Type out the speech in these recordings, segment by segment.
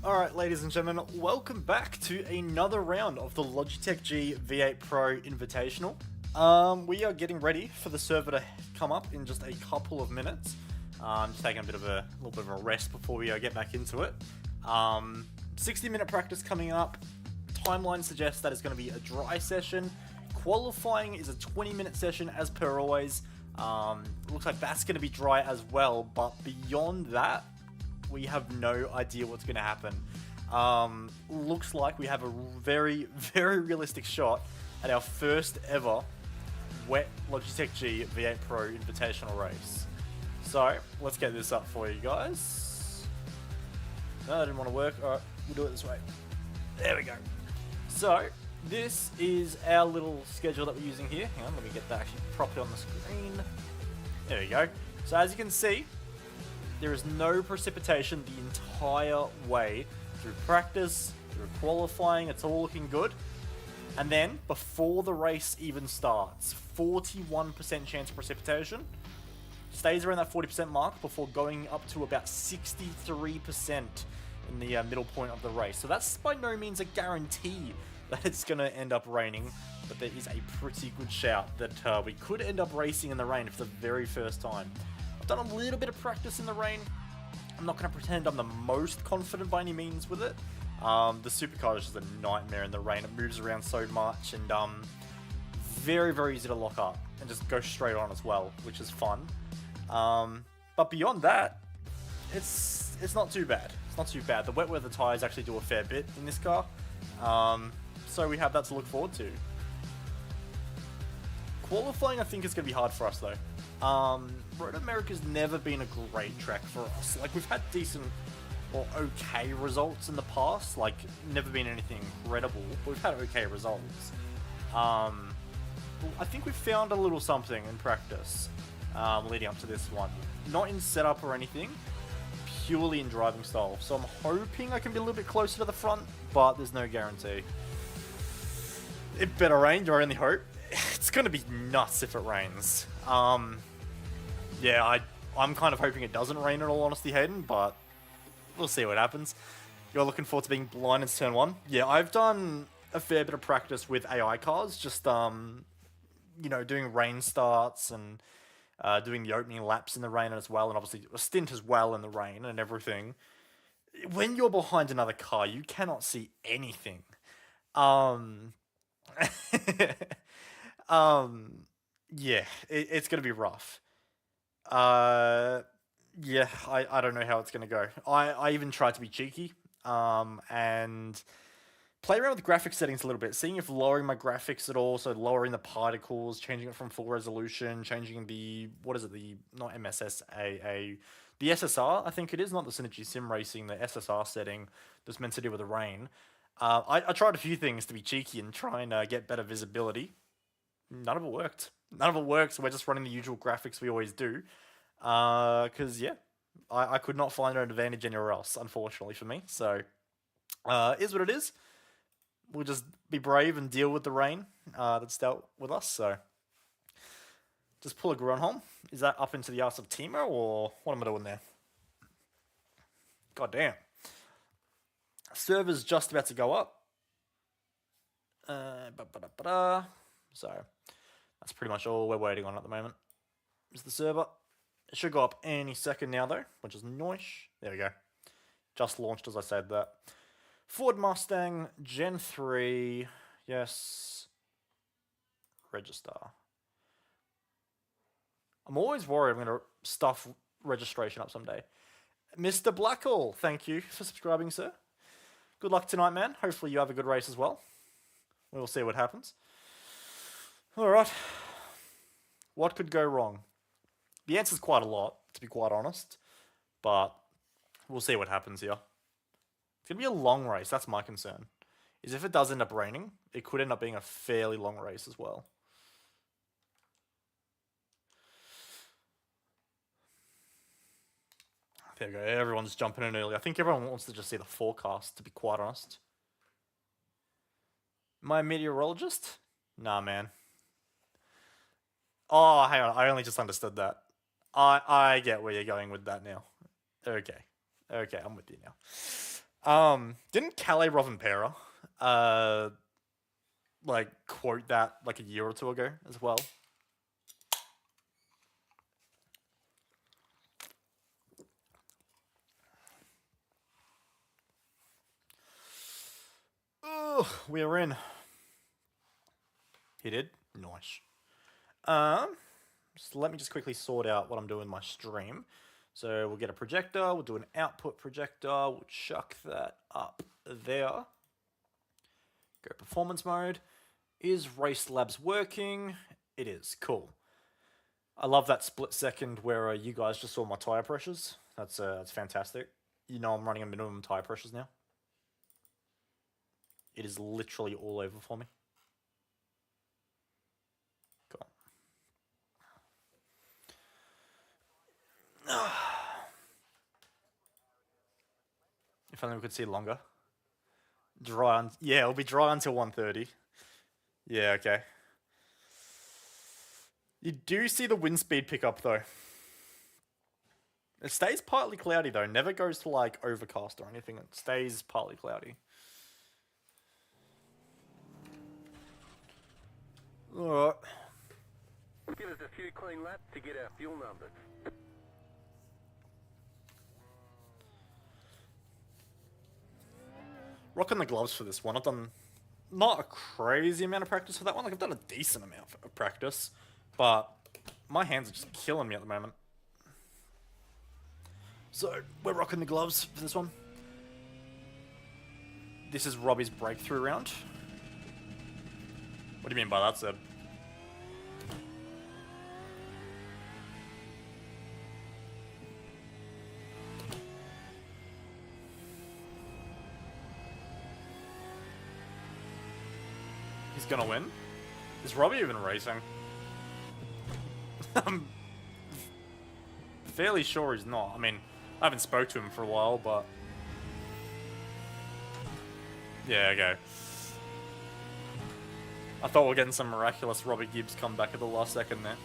Alright, ladies and gentlemen, welcome back to another round of the Logitech G V8 Pro Invitational. We are getting ready for the server to come up in just a couple of minutes. Just taking a little bit of a rest before we get back into it. 60-minute practice coming up. Timeline suggests that it's going to be a dry session. Qualifying is a 20-minute session as per always. Looks like that's going to be dry as well, but beyond that, we have no idea what's going to happen. Looks like we have a very realistic shot at our first ever wet Logitech G V8 Pro Invitational race. So, let's get this up for you guys. No, that didn't want to work. Alright, we'll do it this way. There we go. So, this is our little schedule that we're using here. Hang on, let me get that actually properly on the screen. There we go. So, as you can see, there is no precipitation the entire way through practice, through qualifying. It's all looking good. And then, before the race even starts, 41% chance of precipitation. Stays around that 40% mark before going up to about 63% in the middle point of the race. So that's by no means a guarantee that it's going to end up raining, but there is a pretty good shout that we could end up racing in the rain for the very first time. I've done a little bit of practice in the rain. I'm not going to pretend I'm the most confident by any means with it. The supercar is just a nightmare in the rain. It moves around so much and very easy to lock up and just go straight on as well, which is fun. But beyond that, it's not too bad. It's not too bad. The wet weather tyres actually do a fair bit in this car. So we have that to look forward to. Qualifying, I think, is going to be hard for us though. Road America's never been a great track for us. Like, we've had decent or okay results in the past. Like, never been anything incredible, but we've had okay results. I think we've found a little something in practice leading up to this one. Not in setup or anything, purely in driving style. So I'm hoping I can be a little bit closer to the front, but there's no guarantee. It better rain, do I only hope. It's going to be nuts if it rains. Yeah, I'm kind of hoping it doesn't rain in all honesty, Hayden, but we'll see what happens. You're looking forward to being blind in turn 1? Yeah, I've done a fair bit of practice with AI cars, just, you know, doing rain starts and doing the opening laps in the rain as well, and obviously a stint as well in the rain and everything. When you're behind another car, you cannot see anything. Yeah, it's going to be rough. Yeah, I don't know how it's going to go. I even tried to be cheeky, and play around with the graphics settings a little bit, seeing if lowering my graphics at all, so lowering the particles, changing it from full resolution, changing the, what is it, not MSSAA, the SSR, I think it is, not the Synergy Simracing, the SSR setting that's meant to do with the rain. I tried a few things to be cheeky and try and get better visibility. None of it worked. None of it worked, so we're just running the usual graphics we always do. Because, yeah, I could not find an advantage anywhere else, unfortunately for me. So, is what it is. We'll just be brave and deal with the rain that's dealt with us, so. Just pull a Grunholm. Is that up into the arse of Timo, or what am I doing there? God damn. Server's just about to go up. So, that's pretty much all we're waiting on at the moment. Is the server. It should go up any second now, though, which is nice. There we go. Just launched as I said that. Ford Mustang, Gen 3. Yes. Register. I'm always worried I'm going to stuff registration up someday. Mr. Blackall, thank you for subscribing, sir. Good luck tonight, man. Hopefully you have a good race as well. We'll see what happens. Alright. What could go wrong? The answer's quite a lot, to be quite honest. But we'll see what happens here. It's going to be a long race, that's my concern. Is if it does end up raining, it could end up being a fairly long race as well. There we go, everyone's jumping in early. I think everyone wants to just see the forecast, to be quite honest. Am I a meteorologist? Nah, man. Oh, hang on, I only just understood that. I get where you're going with that now. Okay, I'm with you now. Didn't Calais Rovanpera, like, quote that, like, a year or two ago as well? Oh, we're in. He did? Nice. So let me just quickly sort out what I'm doing in my stream. So we'll get a projector, we'll do an output projector, we'll chuck that up there. Go performance mode. Is Race Labs working? It is. Cool. I love that split second where you guys just saw my tire pressures. That's fantastic. You know I'm running a minimum tire pressures now. It is literally all over for me. Cool. If only we could see longer. Dry on, yeah, it'll be dry until 1:30. Yeah, okay. You do see the wind speed pick up though. It stays partly cloudy though, never goes to like overcast or anything. It stays partly cloudy. Alright. Give us a few clean laps to get our fuel numbers. Rocking the gloves for this one. I've done not a crazy amount of practice for that one. Like, I've done a decent amount of practice, but my hands are just killing me at the moment. So, we're rocking the gloves for this one. This is Robbie's breakthrough round. What do you mean by that, Seb? He's gonna win? Is Robbie even racing? I'm fairly sure he's not. I mean, I haven't spoke to him for a while, but... Yeah, okay. I thought we were getting some miraculous Robbie Gibbs come back at the last second there.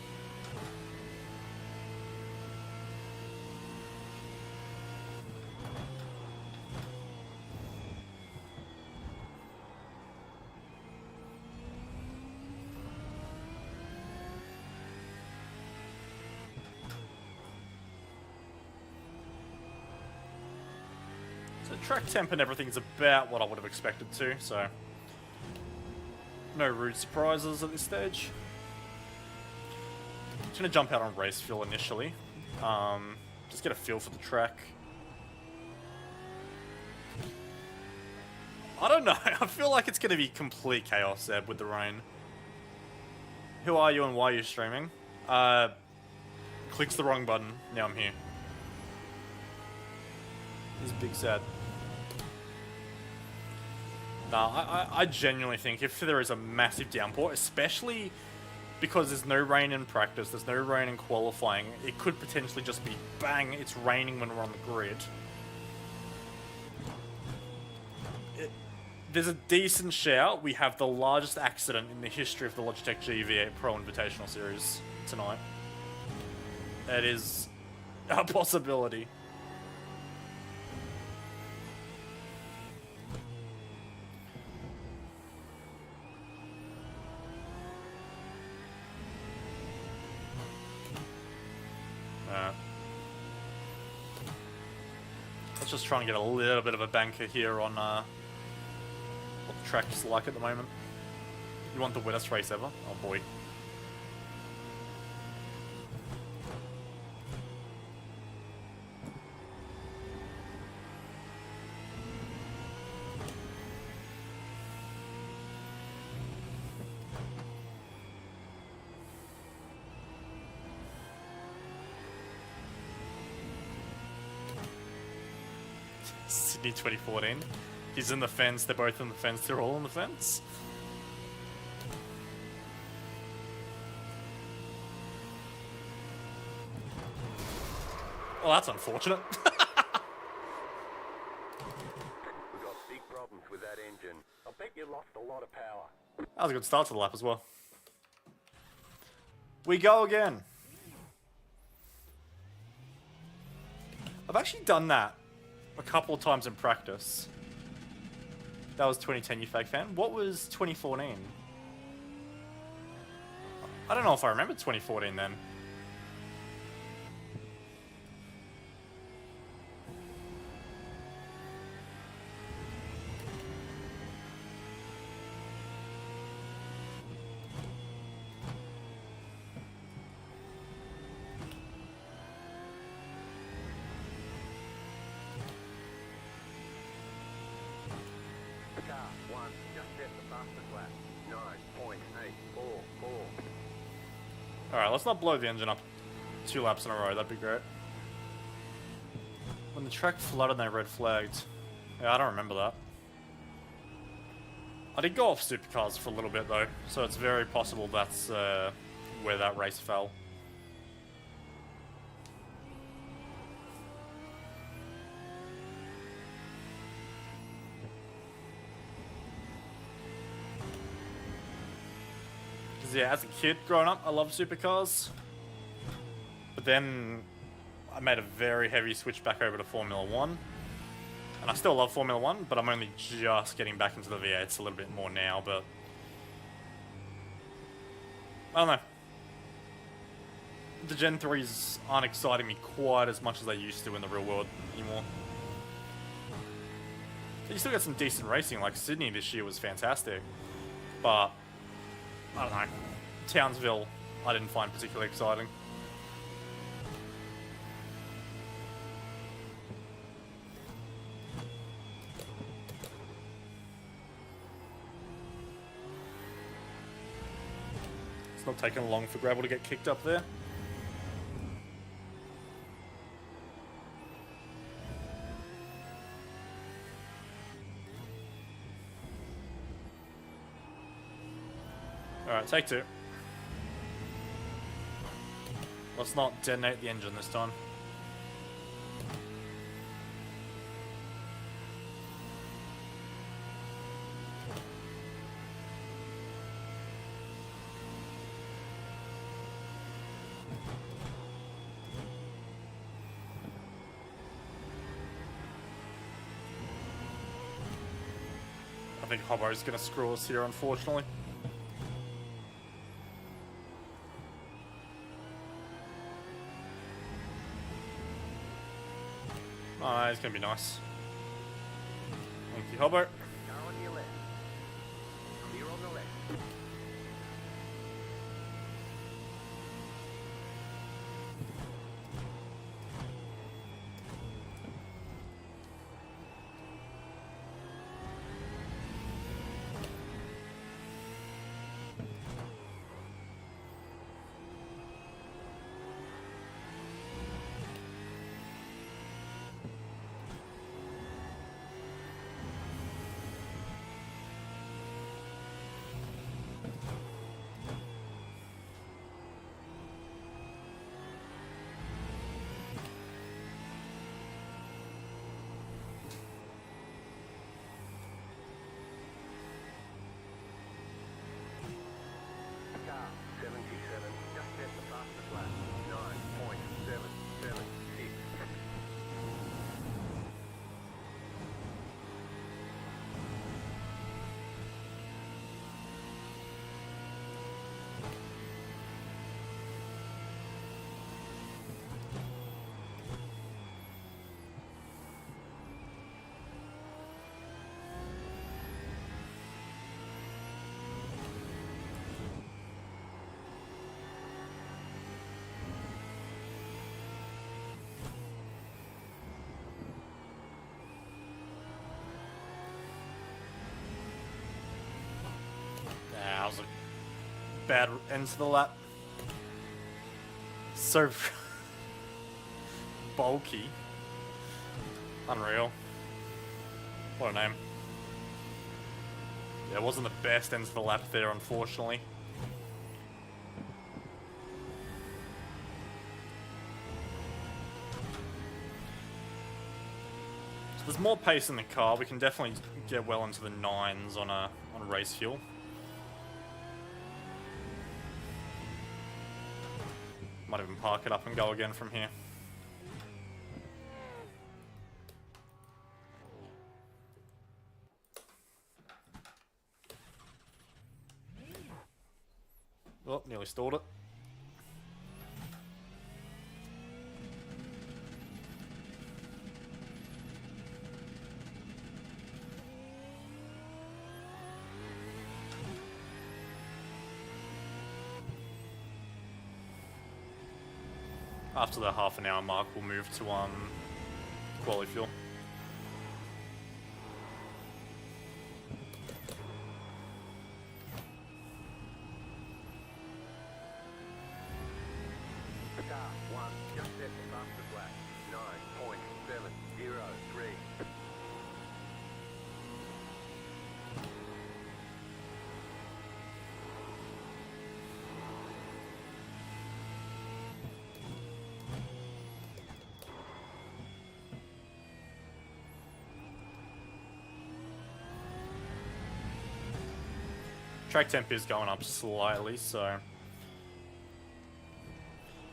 Track temp and everything's about what I would have expected to, so no rude surprises at this stage. Just gonna jump out on race fuel initially, just get a feel for the track. I don't know, I feel like it's gonna be complete chaos, Seb, with the rain. Who are you and why are you streaming? Clicks the wrong button, now I'm here. This is big sad. No, I genuinely think if there is a massive downpour, especially because there's no rain in practice, there's no rain in qualifying, it could potentially just be bang, it's raining when we're on the grid. There's a decent shout. We have the largest accident in the history of the Logitech G V8PRO Invitational Series tonight. That is a possibility. Let's just try and get a little bit of a banker here on what the track's like at the moment. You want the wettest race ever? Oh boy. Sydney 2014. He's in the fence, they're both in the fence, they're all in the fence. Well, that's unfortunate. We've got big problems with that engine. I bet you lost a lot of power. That was a good start to the lap as well. We go again. I've actually done that a couple of times in practice. That was 2010, you fake fan. What was 2014? I don't know if I remember 2014 then. Car 1, just set the fastest lap. 9.844. Alright, let's not blow the engine up 2 laps in a row, that'd be great. When the track flooded, they red flagged. Yeah, I don't remember that. I did go off supercars for a little bit though, so it's very possible that's where that race fell. Yeah, as a kid growing up, I loved supercars. But then I made a very heavy switch back over to Formula 1. And I still love Formula 1, but I'm only just getting back into the V8s a little bit more now, but I don't know. The Gen 3s aren't exciting me quite as much as they used to in the real world anymore. You still get some decent racing, like Sydney this year was fantastic. But I don't know. Townsville, I didn't find particularly exciting. It's not taking long for gravel to get kicked up there. Alright, take 2. Let's not detonate the engine this time. I think Hobbo's gonna screw us here, unfortunately. Oh, it's gonna be nice. Thank you, Hobbo. Car on your left. Clear on the left. Car 77, just set the fastest lap. 9.776. That was a bad end to the lap. So bulky. Unreal. What a name. Yeah, it wasn't the best end to the lap there, unfortunately. So there's more pace in the car. We can definitely get well into the 9s on race fuel. Might even park it up and go again from here. Oh, nearly stalled it. After the half an hour mark, we'll move to quality fuel. Car 1, just set the fastest lap. 9.703. Track temp is going up slightly, so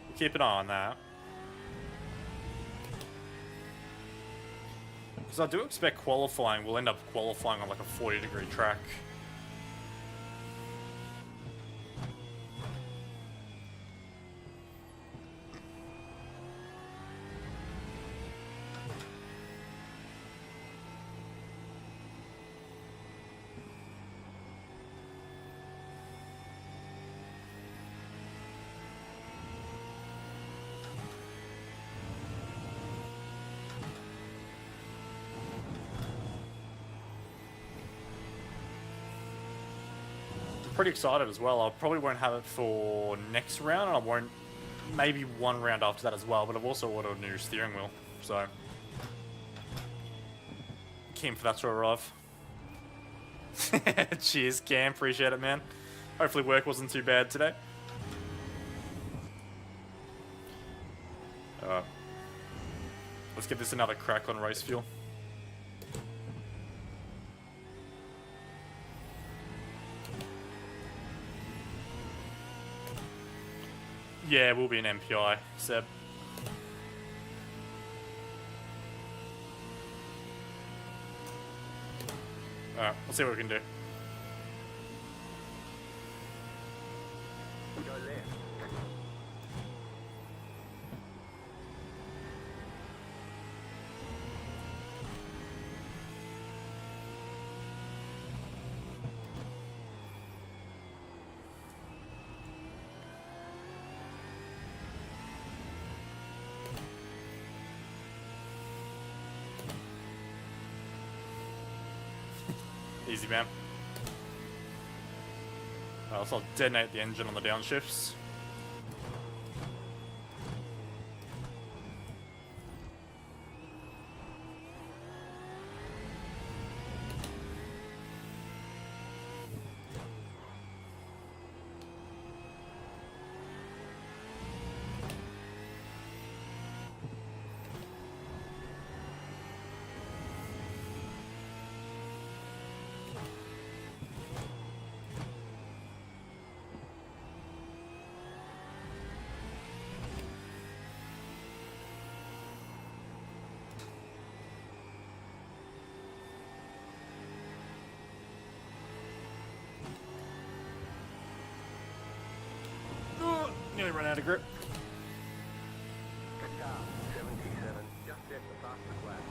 we'll keep an eye on that. Because I do expect qualifying, we'll end up qualifying on like a 40-degree track. Pretty excited as well. I probably won't have it for next round, and I won't, maybe one round after that as well, but I've also ordered a new steering wheel, so keen for that to arrive. Cheers, Cam, appreciate it, man. Hopefully work wasn't too bad today. Alright, let's give this another crack on race fuel. Yeah, we'll be an MPI, Seb. Alright, let's see what we can do. Go left. Easy, man. So I'll detonate the engine on the downshifts. Nearly run out of grip. Car 77, just set the fastest lap.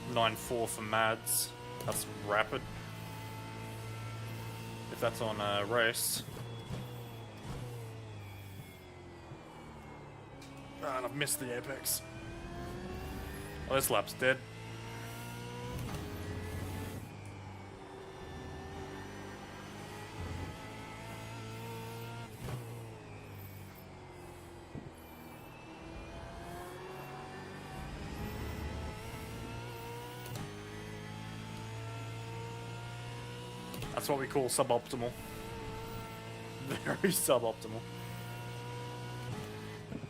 9.432. 9.4 for Mads. That's rapid. If that's on a race. Ah, and I've missed the apex. Oh, this lap's dead. That's what we call suboptimal. Very suboptimal.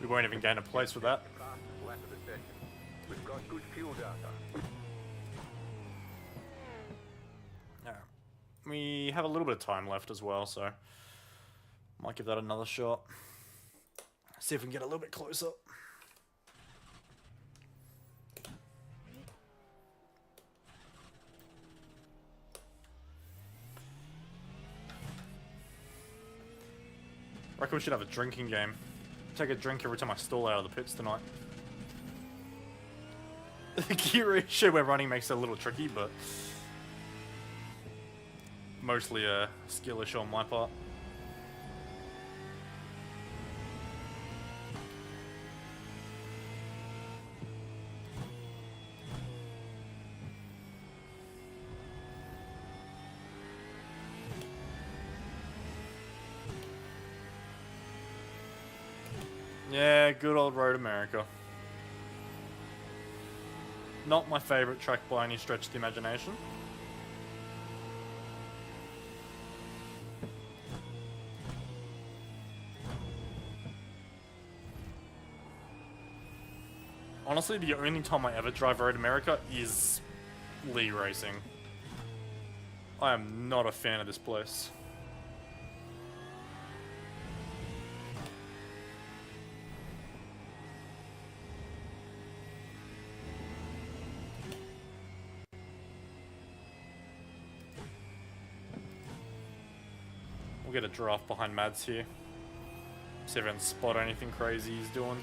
We won't even gain a place with that. Fastest lap of the session. We've got good fuel data. Alright. We have a little bit of time left as well, so might give that another shot. See if we can get a little bit closer. reckon we should have a drinking game. Take a drink every time I stall out of the pits tonight. The gear ratio we're running makes it a little tricky, but mostly a skill issue on my part. Yeah, good old Road America. Not my favourite track by any stretch of the imagination. Honestly, the only time I ever drive Road America is Lee Racing. I am not a fan of this place. We'll get a draft behind Mads here. See if I can spot anything crazy he's doing.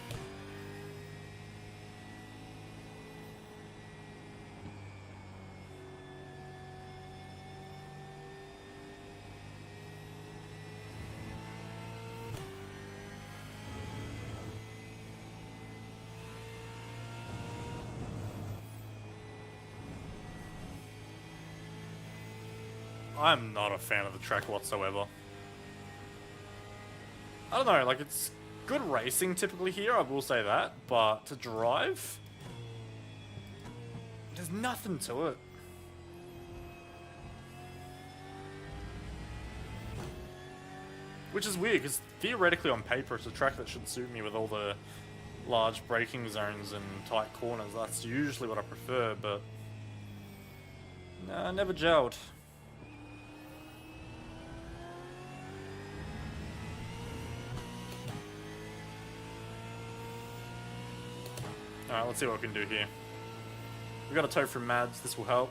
I'm not a fan of the track whatsoever. I don't know, like, it's good racing typically here, I will say that, but to drive, there's nothing to it. Which is weird, because theoretically on paper it's a track that should suit me with all the large braking zones and tight corners. That's usually what I prefer, but nah, never gelled. Alright, let's see what we can do here. We got a tow from Mads, this will help.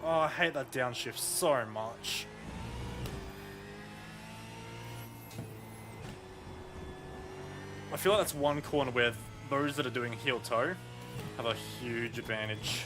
Oh, I hate that downshift so much. I feel like that's one corner where those that are doing heel toe have a huge advantage.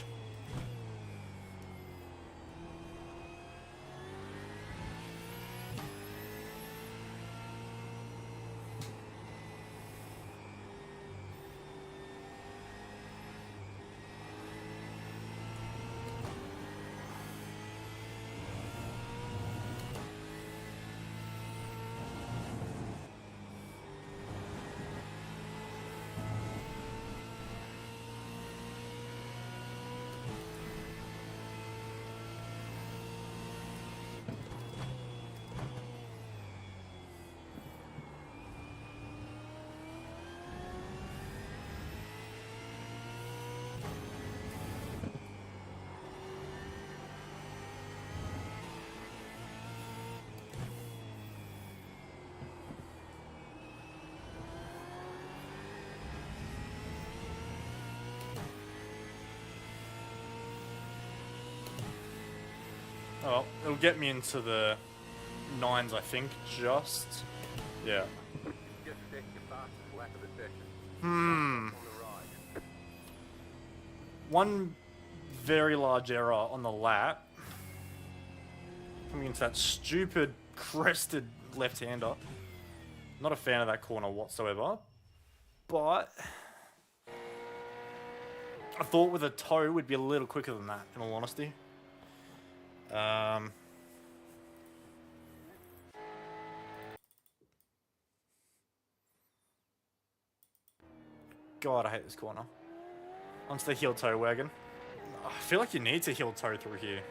Oh, it'll get me into the 9s, I think, just. Yeah. Just set your fastest lap of the session. On the right. One very large error on the lap. Coming into that stupid crested left-hander. Not a fan of that corner whatsoever. But I thought with a toe we'd be a little quicker than that, in all honesty. God, I hate this corner. Onto the heel toe wagon. I feel like you need to heel toe through here.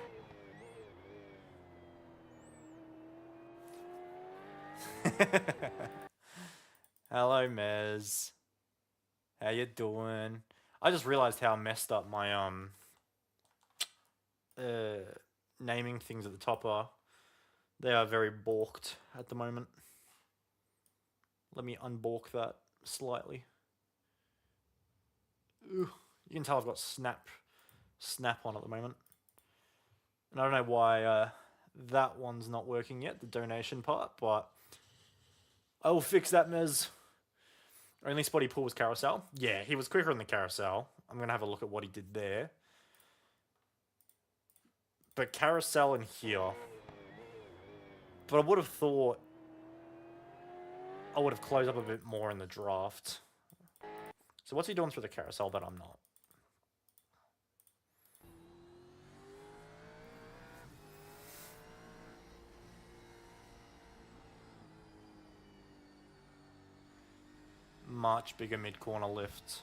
Hello, Mez. How you doing? I just realized how messed up my naming things at the top are. They are very balked at the moment. Let me unbalk that slightly. Ooh, you can tell I've got snap on at the moment. And I don't know why that one's not working yet, the donation part, but I will fix that, Mez. Only spot he pulled was carousel. Yeah, he was quicker in the carousel. I'm going to have a look at what he did there. But carousel in here. But I would have thought I would have closed up a bit more in the draft. So what's he doing through the carousel that I'm not? Much bigger mid-corner lift.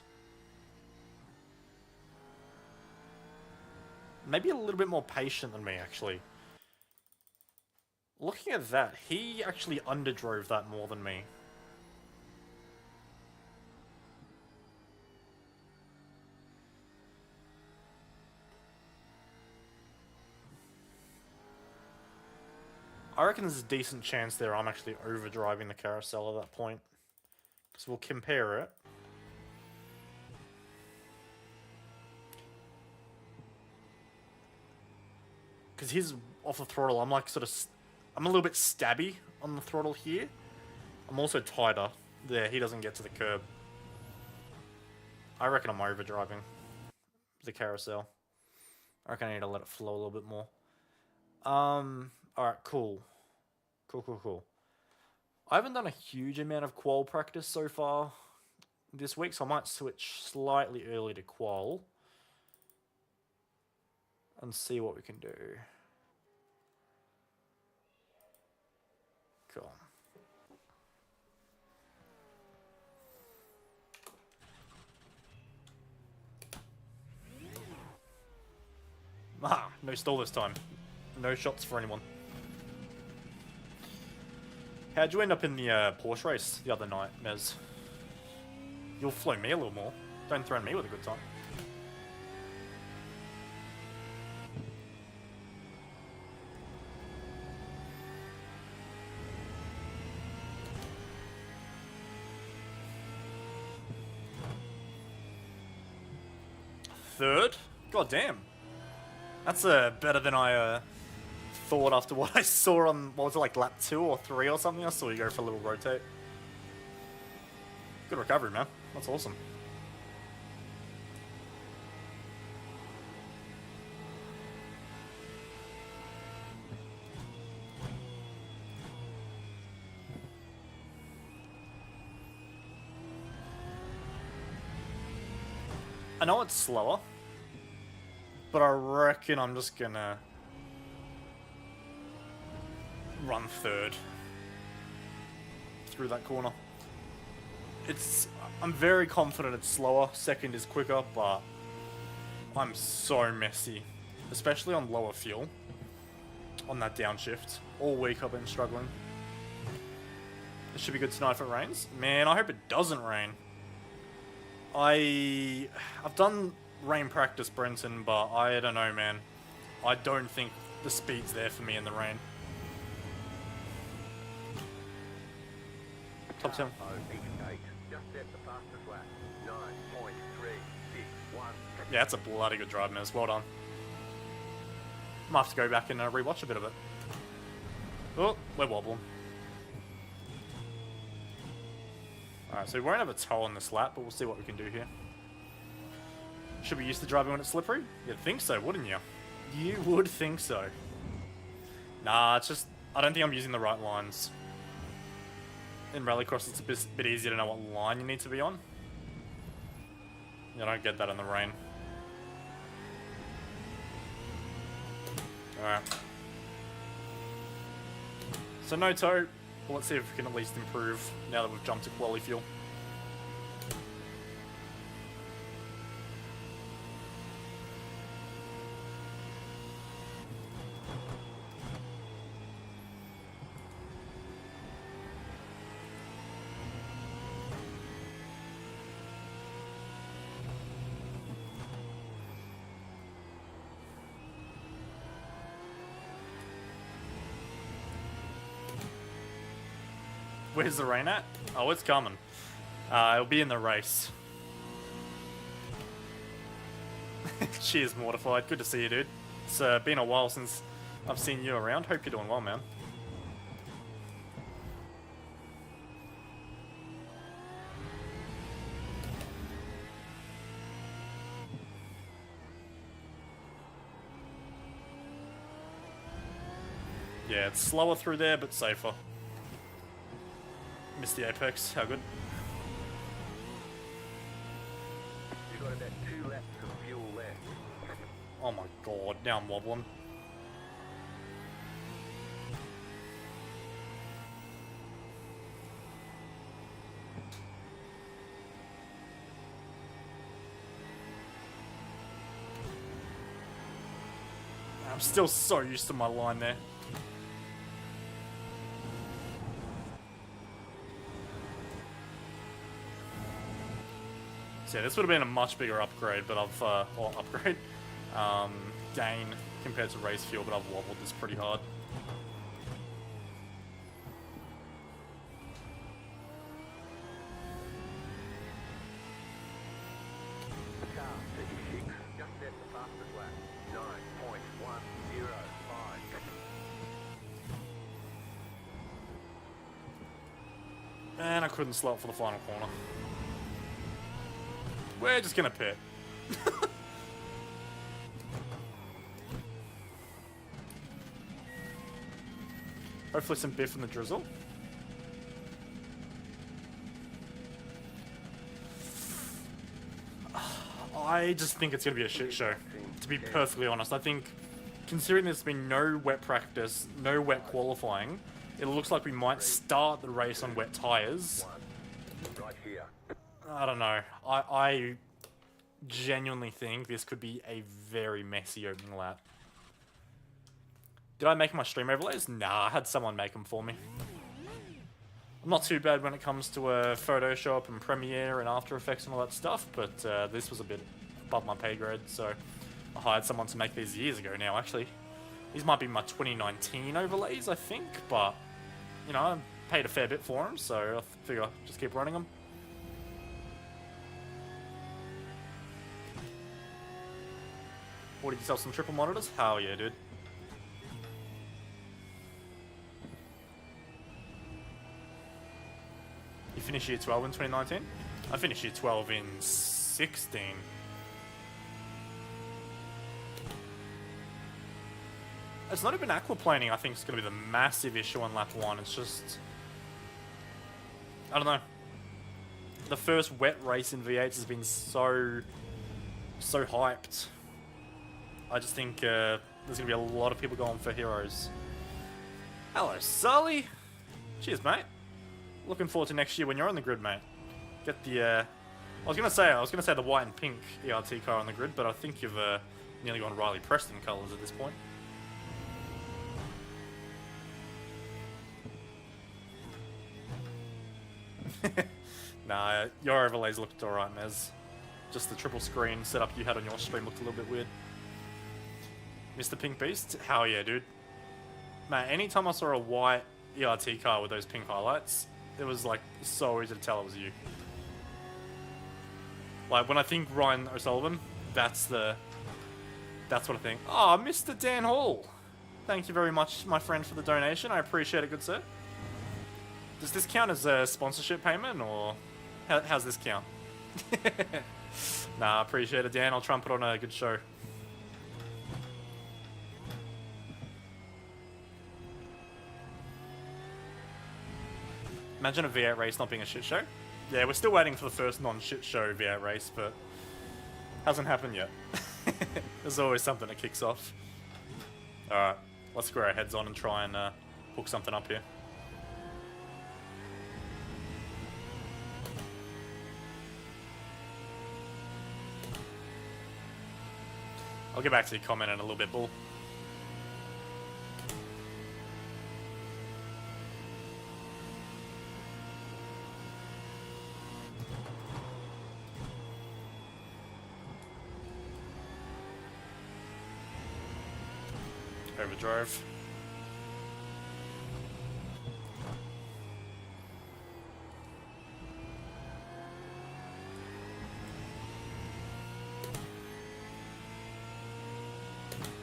Maybe a little bit more patient than me, actually. Looking at that, he actually underdrove that more than me. I reckon there's a decent chance there I'm actually overdriving the carousel at that point. So we'll compare it. Because he's off the throttle, I'm like I'm a little bit stabby on the throttle here. I'm also tighter. There, he doesn't get to the curb. I reckon I'm overdriving the carousel. I reckon I need to let it flow a little bit more. Alright, cool. Cool. I haven't done a huge amount of qual practice so far this week, so I might switch slightly early to qual and see what we can do. Cool. Ah, no stall this time. No shots for anyone. How'd you end up in the Porsche race the other night, Mez? You'll flow me a little more. Don't throw me with a good time. Third? God damn. That's better than I thought after what I saw on, what was it, like lap 2 or 3 or something? I saw you go for a little rotate. Good recovery, man. That's awesome. I know it's slower, but I reckon I'm just gonna run third through that corner. I'm very confident it's slower. Second is quicker, but I'm so messy, especially on lower fuel, on that downshift. All week I've been struggling. It should be good tonight if it rains. Man, I hope it doesn't rain. I've done rain practice, Brenton, but I don't know, man. I don't think the speed's there for me in the rain. Top 10. Yeah, that's a bloody good drive, Mez. Well done. I might have to go back and rewatch a bit of it. Oh, we're wobbling. Alright, so we won't have a toe on this lap, but we'll see what we can do here. Should be used to driving when it's slippery? You'd think so, wouldn't you? You would think so. Nah, it's just, I don't think I'm using the right lines. In Rallycross, it's a bit easier to know what line you need to be on. You don't get that in the rain. Alright. So no tow. Well, let's see if we can at least improve now that we've jumped to quality fuel. Where's the rain at? Oh, it's coming. It'll be in the race. Cheers, Mortified. Good to see you, dude. It's been a while since I've seen you around. Hope you're doing well, man. Yeah, it's slower through there, but safer. Missed the apex. How good? You've got about 2 laps of fuel left. Oh my god, now I'm wobbling. I'm still so used to my line there. So yeah, this would have been a much bigger upgrade, but I've, well, upgrade, gain compared to race fuel, but I've wobbled this pretty hard. Car 36, just set the fastest lap. 9.105. And I couldn't slow up for the final corner. We're just gonna pit. Hopefully some biff in the drizzle. I just think it's gonna be a shit show. To be perfectly honest, I think, considering there's been no wet practice, no wet qualifying, it looks like we might start the race on wet tires. Right here. I don't know. I genuinely think this could be a very messy opening lap. Did I make my stream overlays? Nah, I had someone make them for me. I'm not too bad when it comes to Photoshop and Premiere and After Effects and all that stuff, but this was a bit above my pay grade, so I hired someone to make these years ago now, actually. These might be my 2019 overlays, I think, but, you know, I paid a fair bit for them, so I figure I'll just keep running them. Ordered yourself some triple monitors? Hell yeah, dude. You finished year 12 in 2019? I finished year 12 in 16. It's not even aquaplaning, I think, is going to be the massive issue on lap 1. It's just, I don't know. The first wet race in V8s has been so hyped. I just think there's going to be a lot of people going for heroes. Hello, Sully. Cheers, mate. Looking forward to next year when you're on the grid, mate. Get the, I was gonna say the white and pink ERT car on the grid, but I think you've nearly gone Riley Preston colours at this point. Nah, your overlays looked alright, Mez. Just the triple screen setup you had on your stream looked a little bit weird. Mr. Pink Beast? Hell yeah, dude. Man, anytime I saw a white ERT car with those pink highlights, it was like so easy to tell it was you. Like when I think Ryan O'Sullivan, that's what I think. Oh, Mr. Dan Hall. Thank you very much, my friend, for the donation. I appreciate it, good sir. Does this count as a sponsorship payment, or how's this count? Nah, I appreciate it, Dan. I'll try and put on a good show. Imagine a V8 race not being a shit show. Yeah, we're still waiting for the first non-shit show V8 race, but hasn't happened yet. There's always something that kicks off. Alright, let's screw our heads on and try and hook something up here. I'll get back to your comment in a little bit, Bull. Overdrive.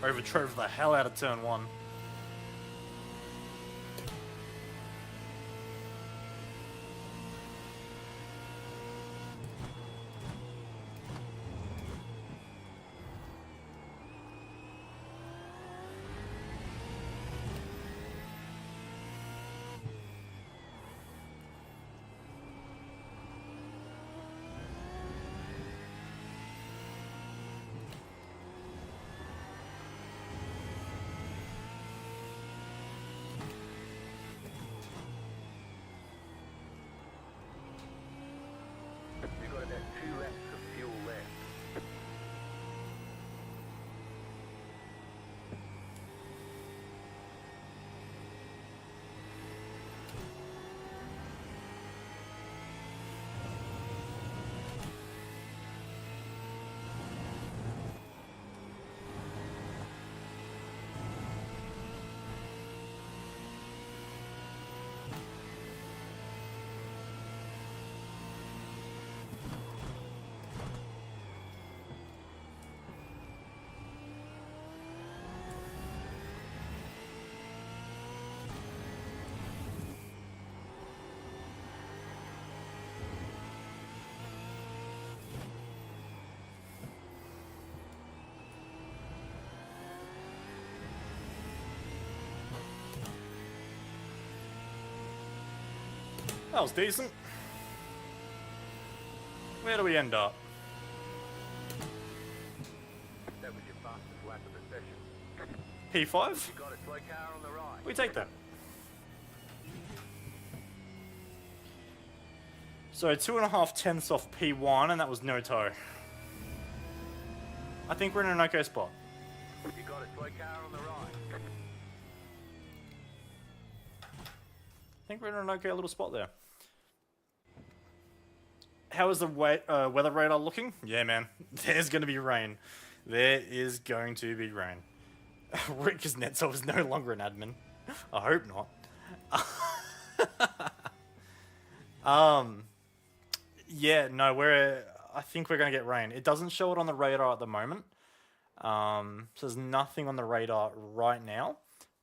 Overdrove the hell out of turn 1. You've got about 2 laps of fuel left. That was decent. Where do we end up? That was your fastest lap of the session. P5? You got a slow car on the right. We take that. So 2.5 tenths off P1, and that was no toe. I think we're in an okay spot. You got a slow car on the right. I think we're in an okay little spot there. How is the weather radar looking? Yeah, man. There's going to be rain. There is going to be rain. Rick Kuznetsov is no longer an admin. I hope not. Yeah, no, I think we're going to get rain. It doesn't show it on the radar at the moment. So there's nothing on the radar right now.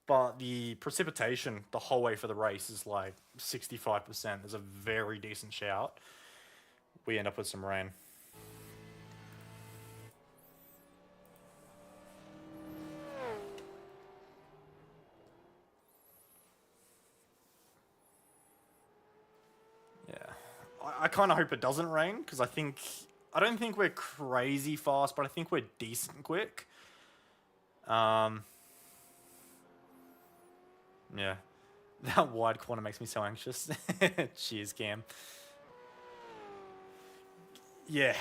But the precipitation the whole way for the race is like 65%. There's a very decent shout. We end up with some rain. Yeah. I kind of hope it doesn't rain, because I don't think we're crazy fast, but I think we're decent quick. Yeah. That wide corner makes me so anxious. Cheers, Cam. Yeah,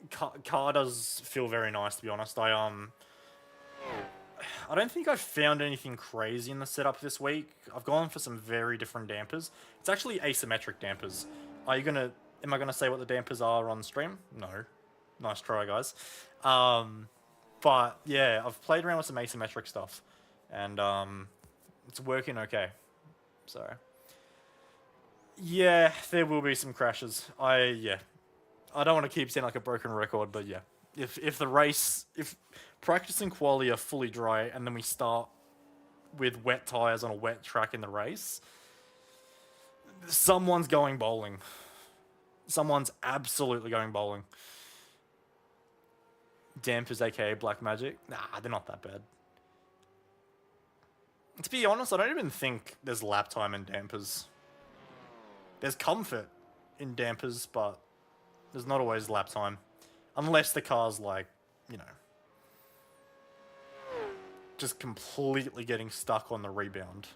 car does feel very nice, to be honest. I don't think I've found anything crazy in the setup this week. I've gone for some very different dampers. It's actually asymmetric dampers. Am I gonna say what the dampers are on stream? No. Nice try, guys. But yeah, I've played around with some asymmetric stuff, and it's working okay. So yeah, there will be some crashes. I don't want to keep saying like a broken record, but yeah, if practice and quali are fully dry, and then we start with wet tires on a wet track in the race, someone's going bowling. Someone's absolutely going bowling. Dampers, aka Black Magic. Nah, they're not that bad. To be honest, I don't even think there's lap time in dampers. There's comfort in dampers, but there's not always lap time. Unless the car's like, just completely getting stuck on the rebound.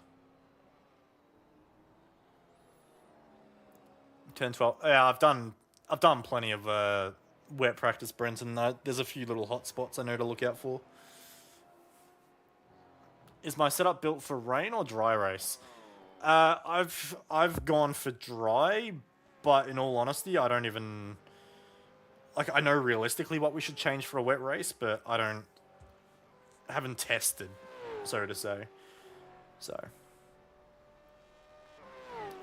10, 12. Yeah, I've done plenty of wet practice, Brenton. There's a few little hot spots I know to look out for. Is my setup built for rain or dry race? I've gone for dry, but in all honesty, I don't even like. I know realistically what we should change for a wet race, but I haven't tested, so to say. So,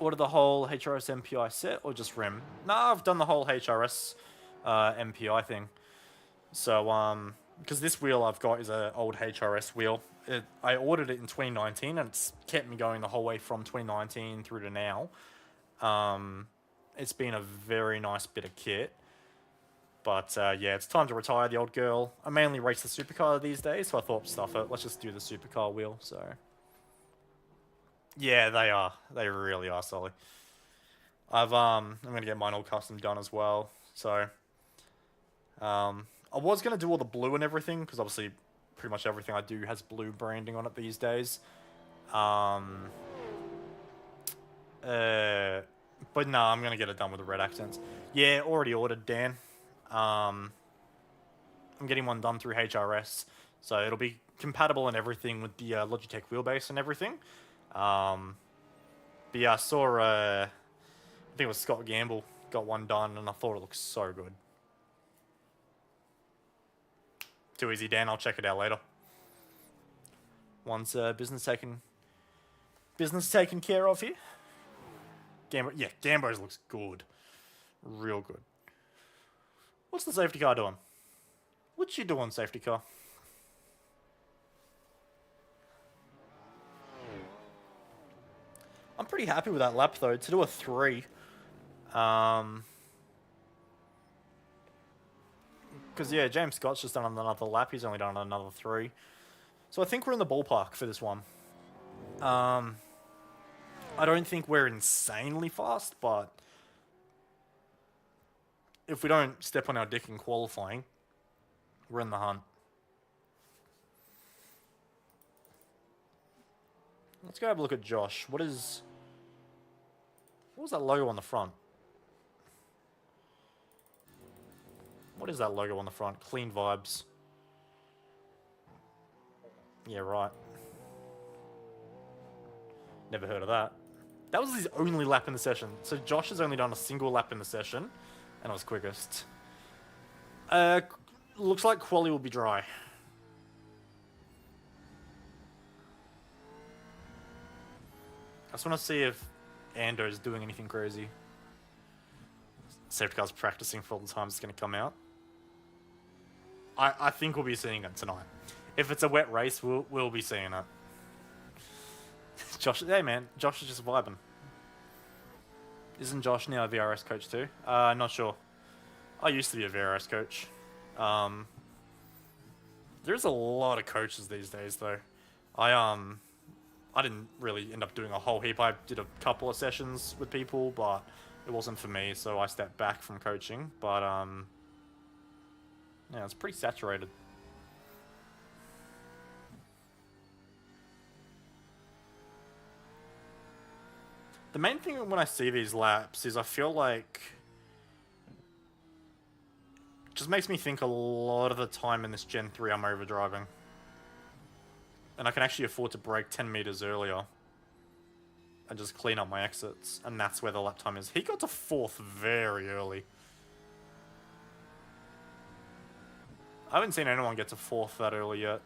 order the whole HRS MPI set or just rim? Nah, I've done the whole HRS MPI thing. So, because this wheel I've got is an old HRS wheel. I ordered it in 2019, and it's kept me going the whole way from 2019 through to now. It's been a very nice bit of kit. But, yeah, it's time to retire the old girl. I mainly race the supercar these days, so I thought, stuff it. Let's just do the supercar wheel, so... Yeah, they are. They really are solid. I'm going to get mine all custom done as well, so... I was going to do all the blue and everything, because obviously pretty much everything I do has blue branding on it these days. But no, I'm going to get it done with the red accents. Yeah, already ordered, Dan. I'm getting one done through HRS, so it'll be compatible and everything with the Logitech wheelbase and everything. But yeah, I saw, I think it was Scott Gamble got one done, and I thought it looked so good. Too easy, Dan. I'll check it out later. Once business taken care of here. Gambo, yeah, Gambo's looks good, real good. What's the safety car doing? What you doing, safety car? I'm pretty happy with that lap though. To do a 3, because, yeah, James Scott's just done another lap. He's only done another 3. So I think we're in the ballpark for this one. I don't think we're insanely fast, but if we don't step on our dick in qualifying, we're in the hunt. Let's go have a look at Josh. What was that logo on the front? What is that logo on the front? Clean vibes. Yeah, right. Never heard of that. That was his only lap in the session. So Josh has only done a single lap in the session, and it was quickest. Looks like quali will be dry. I just want to see if Ando is doing anything crazy. Safety car's practicing for all the times it's going to come out. I think we'll be seeing it tonight. If it's a wet race, we'll be seeing it. Josh, hey man, Josh is just vibing. Isn't Josh now a VRS coach too? Not sure. I used to be a VRS coach. There's a lot of coaches these days though. I didn't really end up doing a whole heap. I did a couple of sessions with people, but it wasn't for me, so I stepped back from coaching. But yeah, it's pretty saturated. The main thing when I see these laps is I feel like it just makes me think a lot of the time in this Gen 3 I'm overdriving. And I can actually afford to brake 10 meters earlier and just clean up my exits. And that's where the lap time is. He got to 4th very early. I haven't seen anyone get to 4th that early yet.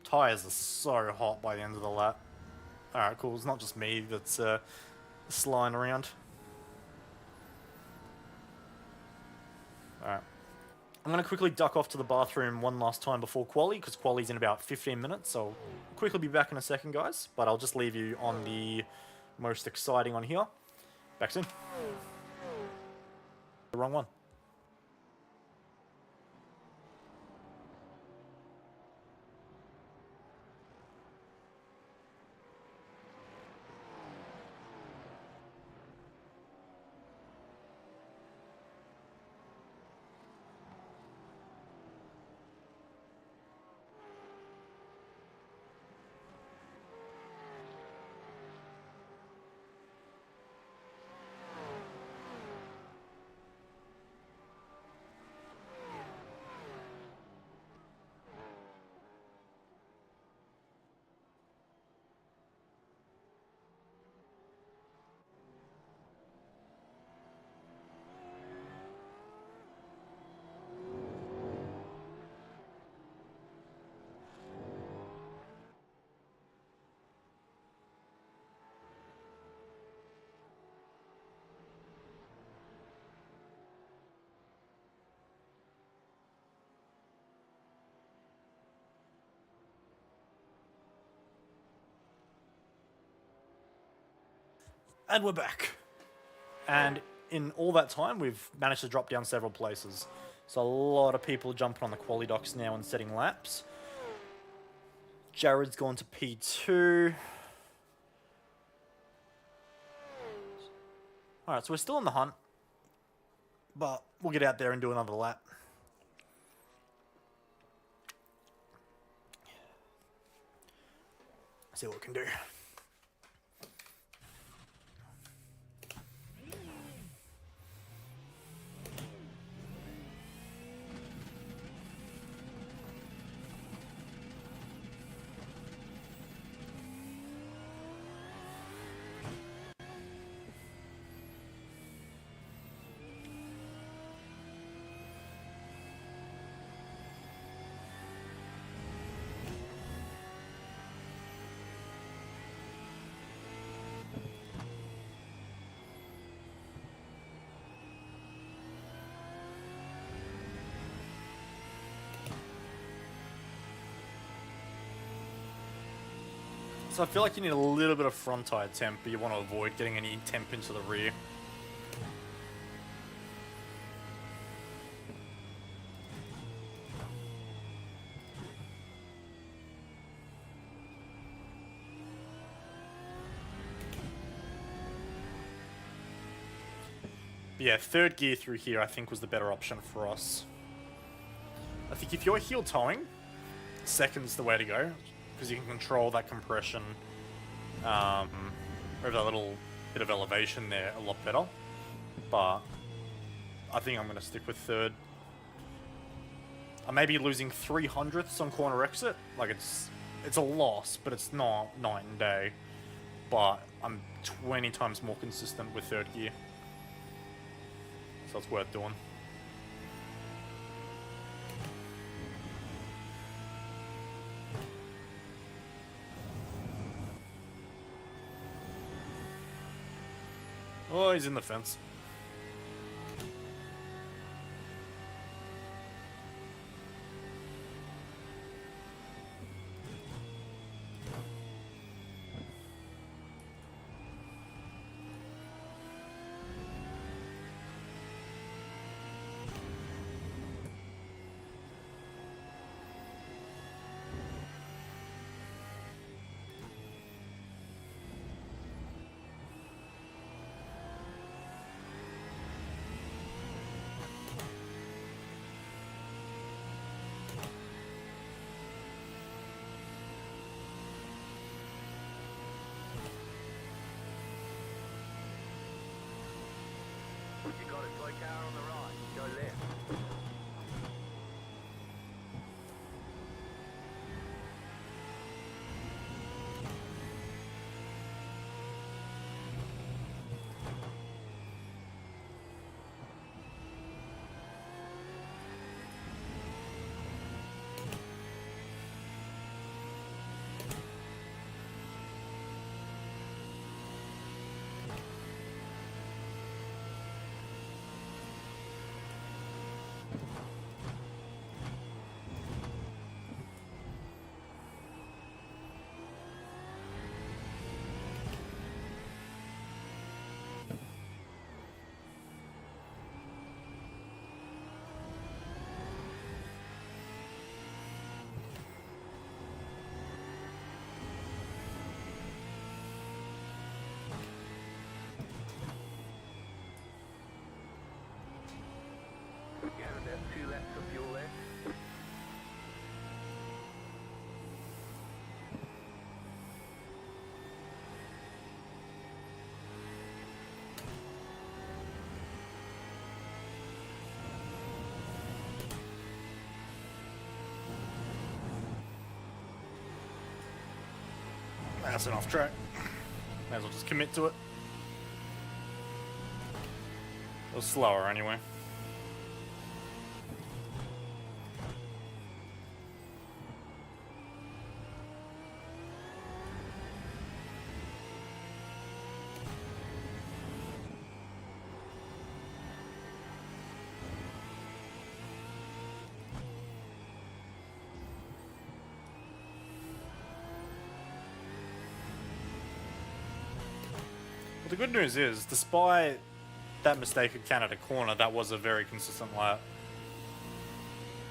Tires are so hot by the end of the lap. Alright, cool. It's not just me that's sliding around. Alright. I'm going to quickly duck off to the bathroom one last time before quali, because quali's in about 15 minutes, so I'll quickly be back in a second, guys. But I'll just leave you on the most exciting on here. Back soon. The wrong one. And we're back. And in all that time, we've managed to drop down several places. So a lot of people jumping on the quali docks now and setting laps. Jared's gone to P2. Alright, so we're still in the hunt. But we'll get out there and do another lap. See what we can do. So I feel like you need a little bit of front tire temp, but you want to avoid getting any temp into the rear. But yeah, third gear through here I think was the better option for us. I think if you're heel towing, second's the way to go. Because you can control that compression over that little bit of elevation there a lot better. But I think I'm going to stick with third. I may be losing 3/100ths on corner exit. Like it's a loss, but it's not night and day. But I'm 20 times more consistent with third gear. So it's worth doing. Oh, he's in the fence. You got a toy car on the right. Go left. That's an off track. May as well just commit to it. It was slower anyway. The good news is, despite that mistake at Canada corner, that was a very consistent lap.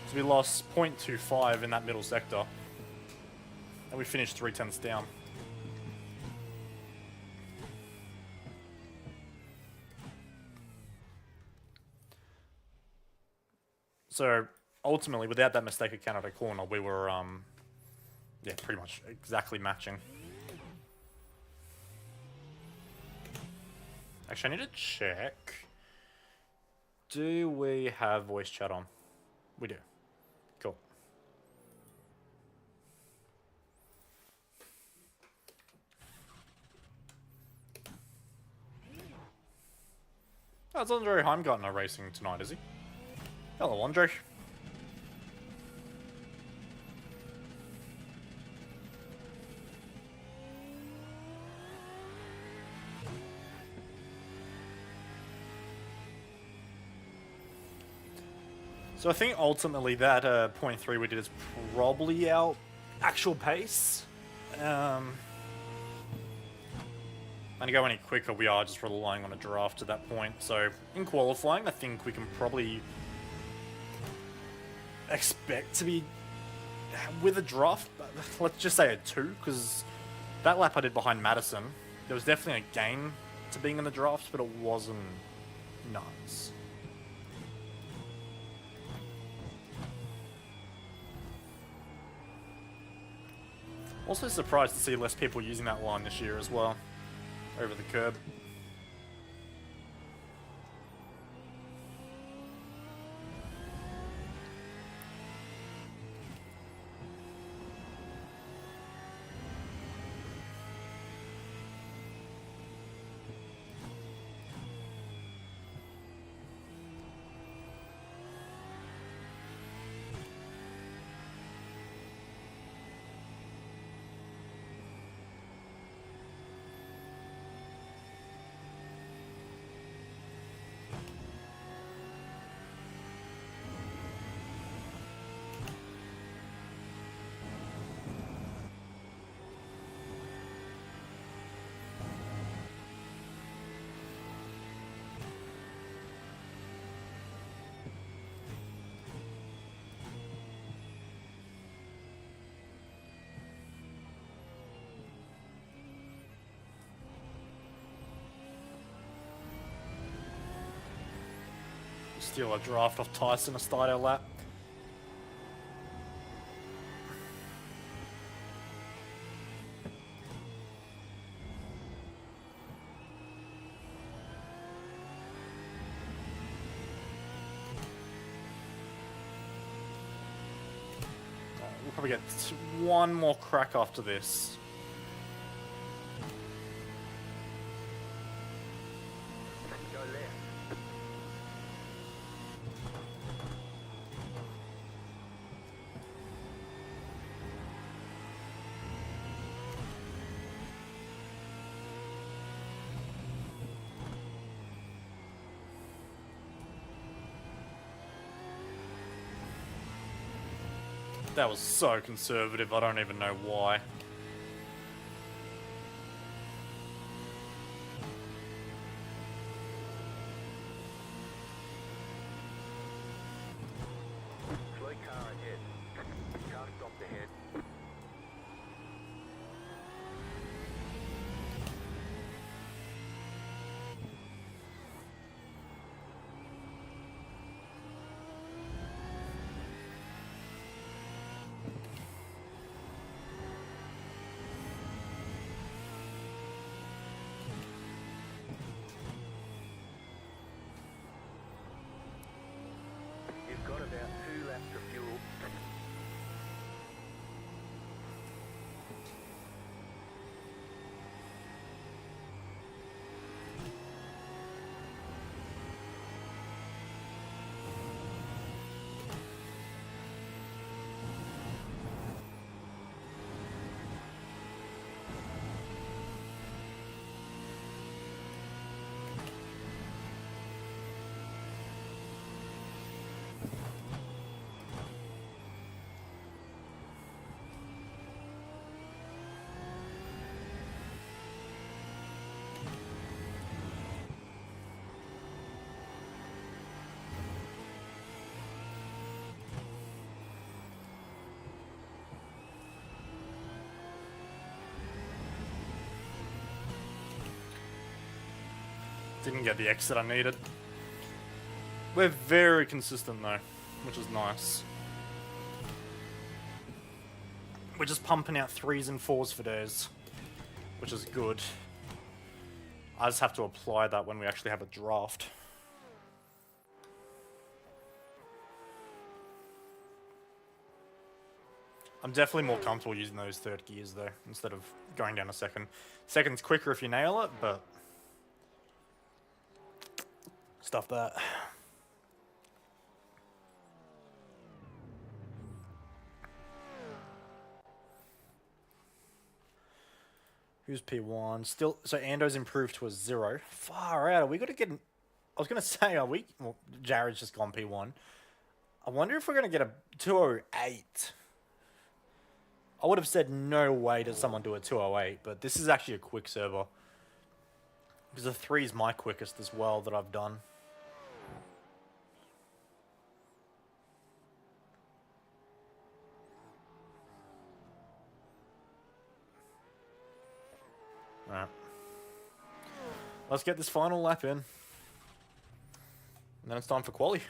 So we lost 0.25 in that middle sector, and we finished 0.3 down. So ultimately, without that mistake at Canada corner, we were, yeah, pretty much exactly matching. Actually, I need to check. Do we have voice chat on? We do. Cool. Oh, it's Andre Heimgartner racing tonight, is he? Hello, Andre. So I think ultimately that 0.3 we did is probably our actual pace. And to go any quicker, we are just relying on a draft at that point. So in qualifying, I think we can probably expect to be with a draft. Let's just say a 2, because that lap I did behind Madison, there was definitely a gain to being in the draft, but it wasn't nuts. Also surprised to see less people using that line this year as well, over the curb. Steal a draft off Tyson, a start lap. We'll probably get one more crack after this. Go left. That was so conservative, I don't even know why. Slow car ahead. Car stopped ahead. You've got about 2 laps of fuel. Didn't get the exit I needed. We're very consistent though, which is nice. We're just pumping out 3s and 4s for days, which is good. I just have to apply that when we actually have a draft. I'm definitely more comfortable using those third gears though, instead of going down a second. Second's quicker if you nail it, but stuff that. Who's P1? Still, so Ando's improved to a 0. Far out. Are we gonna get? I was gonna say, are we? Well, Jared's just gone P1. I wonder if we're gonna get a 208. I would have said no way does someone do a 208, but this is actually a quick server. Because the 3 is my quickest as well that I've done. Alright. Let's get this final lap in. And then it's time for quali.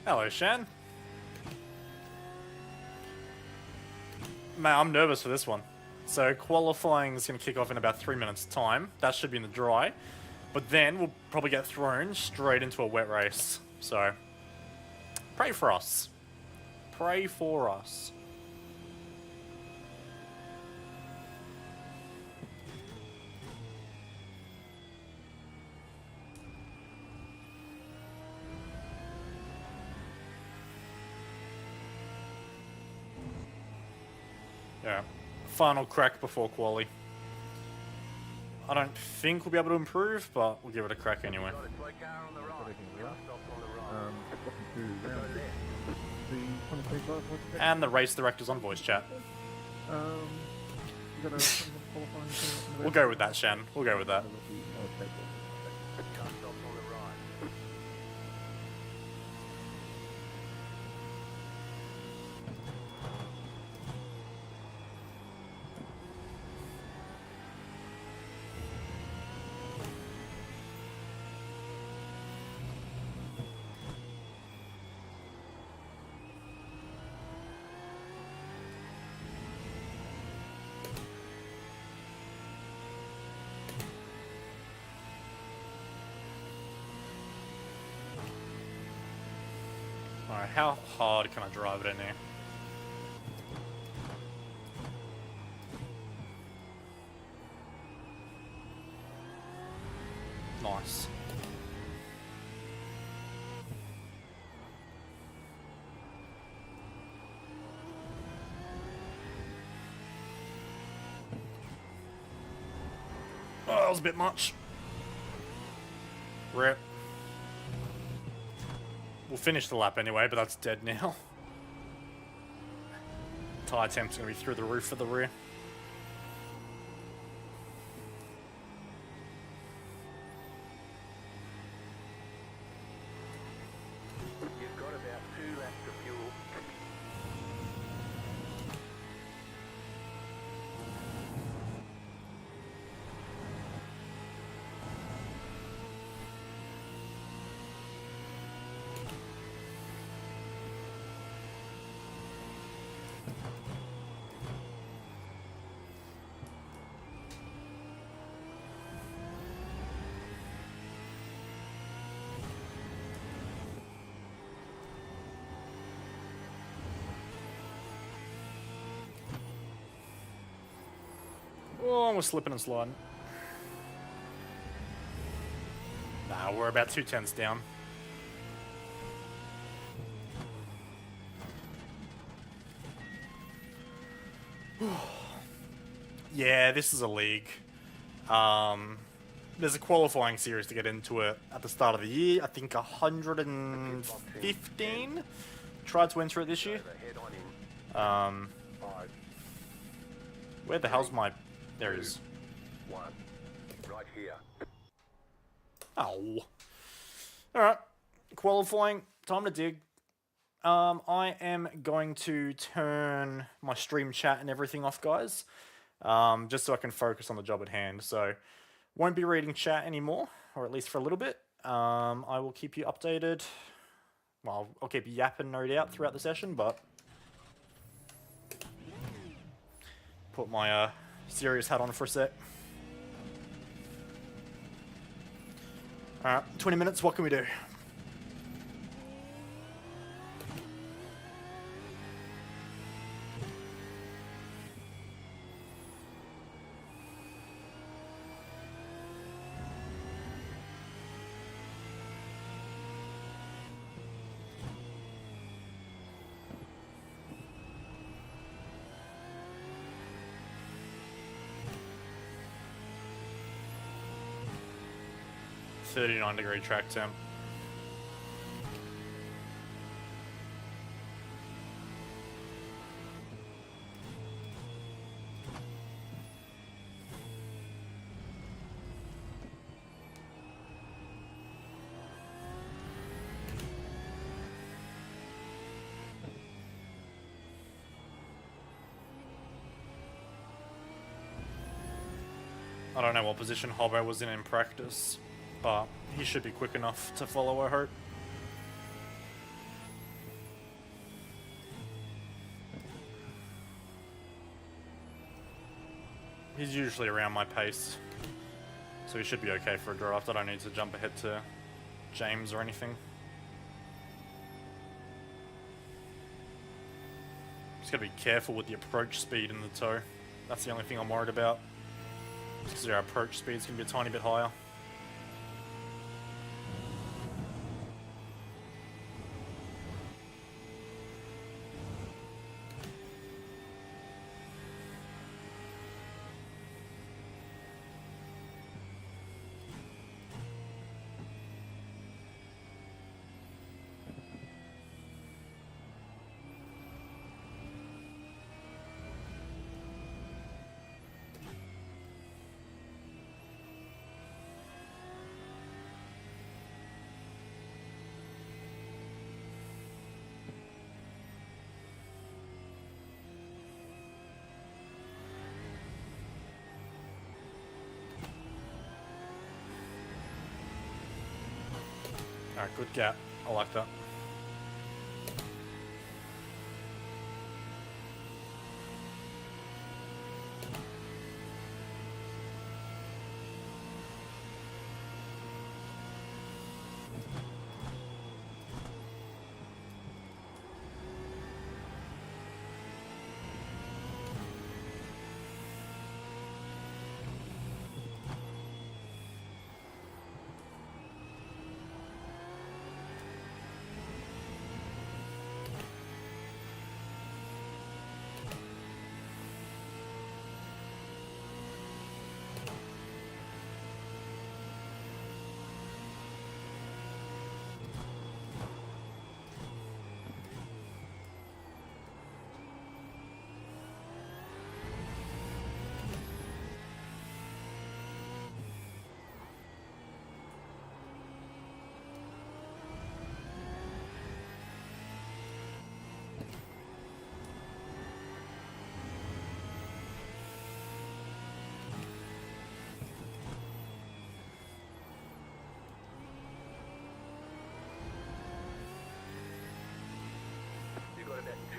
Hello, Shan. Man, I'm nervous for this one. So qualifying is going to kick off in about 3 minutes' time. That should be in the dry. But then we'll probably get thrown straight into a wet race. So, pray for us. Pray for us. Yeah. Final crack before quali. I don't think we'll be able to improve, but we'll give it a crack anyway. And the race director's on voice chat. We'll go with that, Shan. We'll go with that. Alright, how hard can I drive it in here? Nice. Oh, that was a bit much. Rip. We'll finish the lap anyway, but that's dead now. Tyre temp's going to be through the roof for the rear. You've got about 2 laps of fuel. Oh, we're slipping and sliding. Nah, we're about 2/10 down. Yeah, this is a league. There's a qualifying series to get into it at the start of the year. I think 115 tried to enter it this year. Head on in. 5, Where the hell's my... There it is. 1. Right here. Oh. Alright. Qualifying. Time to dig. I am going to turn my stream chat and everything off, guys. Just so I can focus on the job at hand. So, won't be reading chat anymore, or at least for a little bit. I will keep you updated. Well, I'll keep you yapping, no doubt, throughout the session, but... Put my serious hat on for a sec. Alright, 20 minutes, what can we do? .39° track temp. I don't know what position Hobbo was in practice, but he should be quick enough to follow, I hope. He's usually around my pace, so he should be okay for a draft. I don't need to jump ahead to James or anything. Just gotta be careful with the approach speed in the toe. That's the only thing I'm worried about. Because our approach speed's gonna be a tiny bit higher. Alright, good gap. I like that.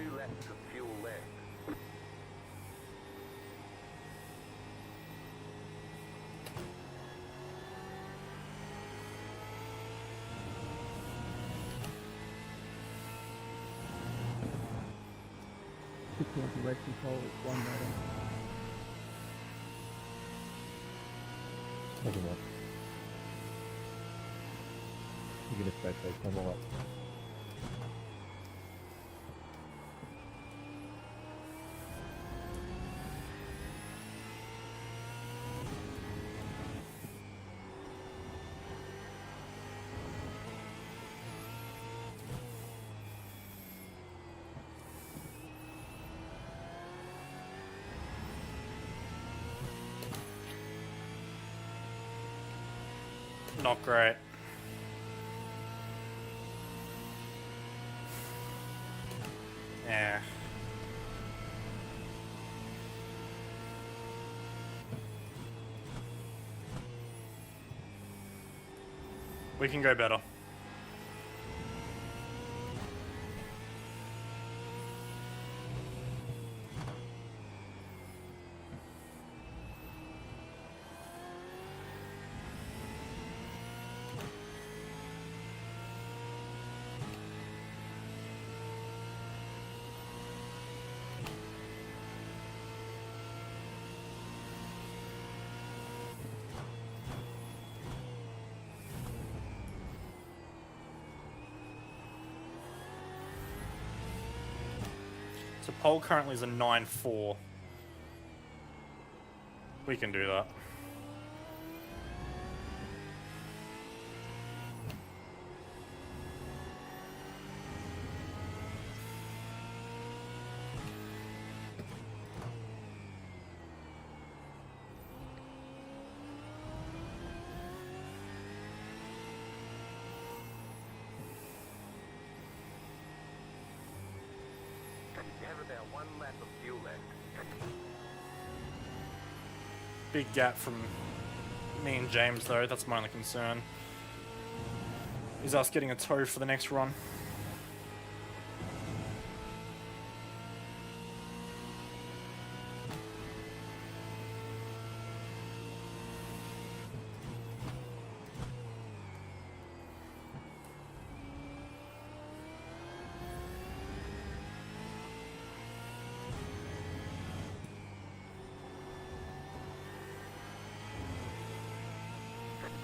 2 laps of fuel left. Rate control is 1 meter. Take a look. You get a straight face, come up. Not great. Yeah. We can go better. So pole currently is a 9.4. We can do that. You have about 1 lap of fuel left. Big gap from me and James though, that's my only concern. Is us getting a tow for the next run.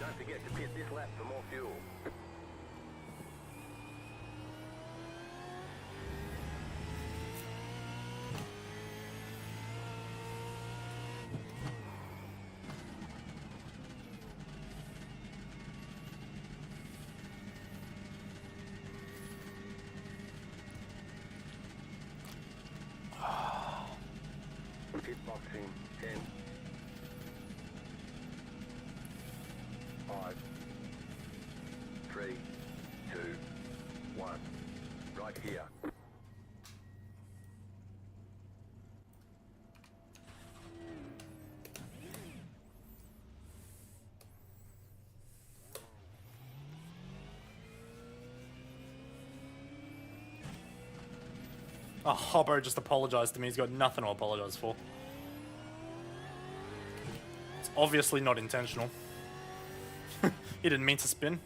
Don't forget to pit this lap for more fuel. Pit box in 10. 5, 3, 2, 1. Right here. Oh, Hobbo just apologized to me. He's got nothing to apologize for. It's obviously not intentional. He didn't mean to spin.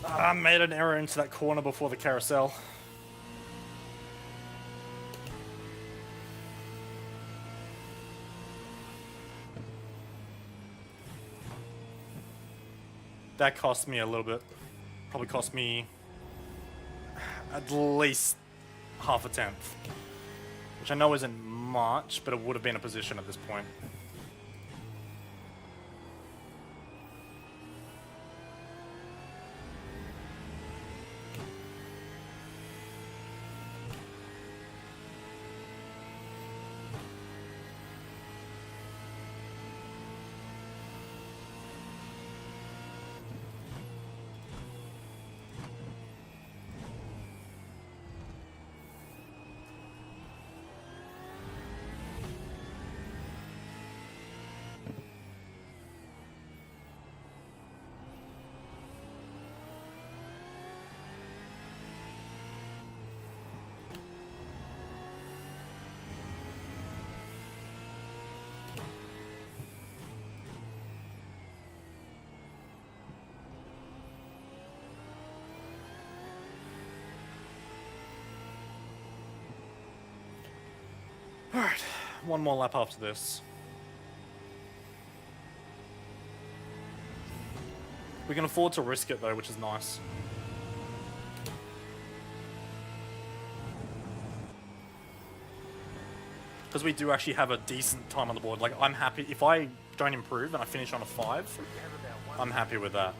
I made an error into that corner before the carousel. That cost me a little bit. Probably cost me at least half a tenth. Which I know isn't much, but it would have been a position at this point. Alright, one more lap after this. We can afford to risk it though, which is nice. Because we do actually have a decent time on the board. Like, I'm happy if I don't improve and I finish on a 5, I'm happy with that.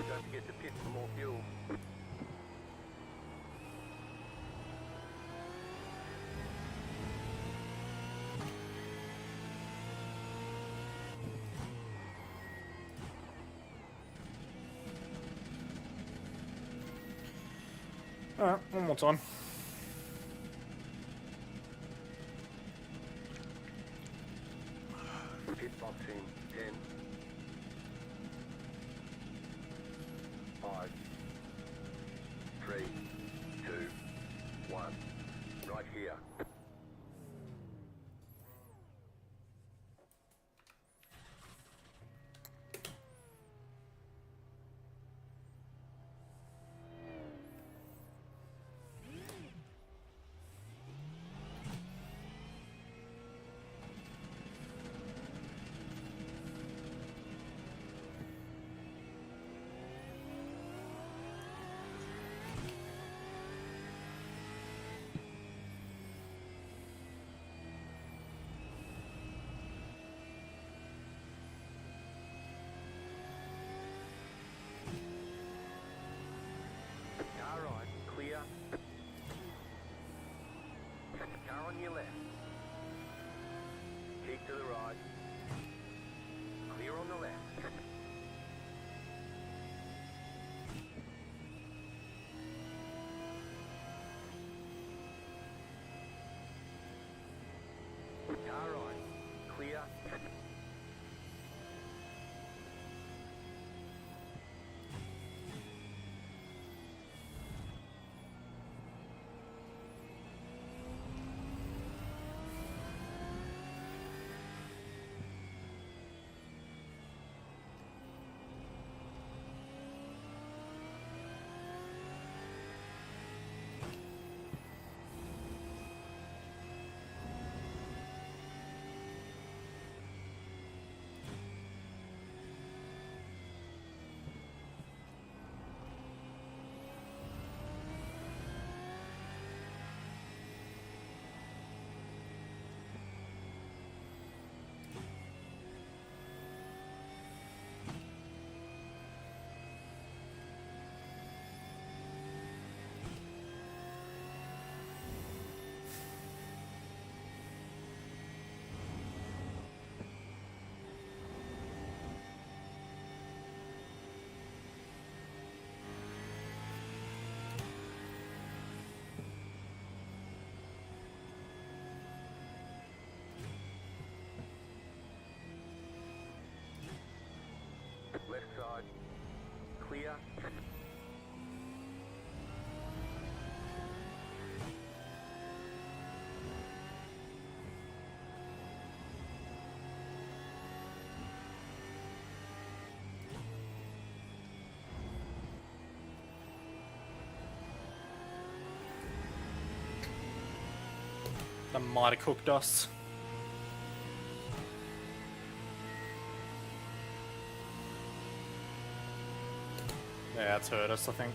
Don't forget to pit for more fuel. Alright, one more time. Pit box in 10, 5, 3, 2, 1. Right here. Car right, clear. Car on your left. Keep to the right. Clear on the left. Car right, clear. That might have cooked us. Yeah, it's hurt us, I think.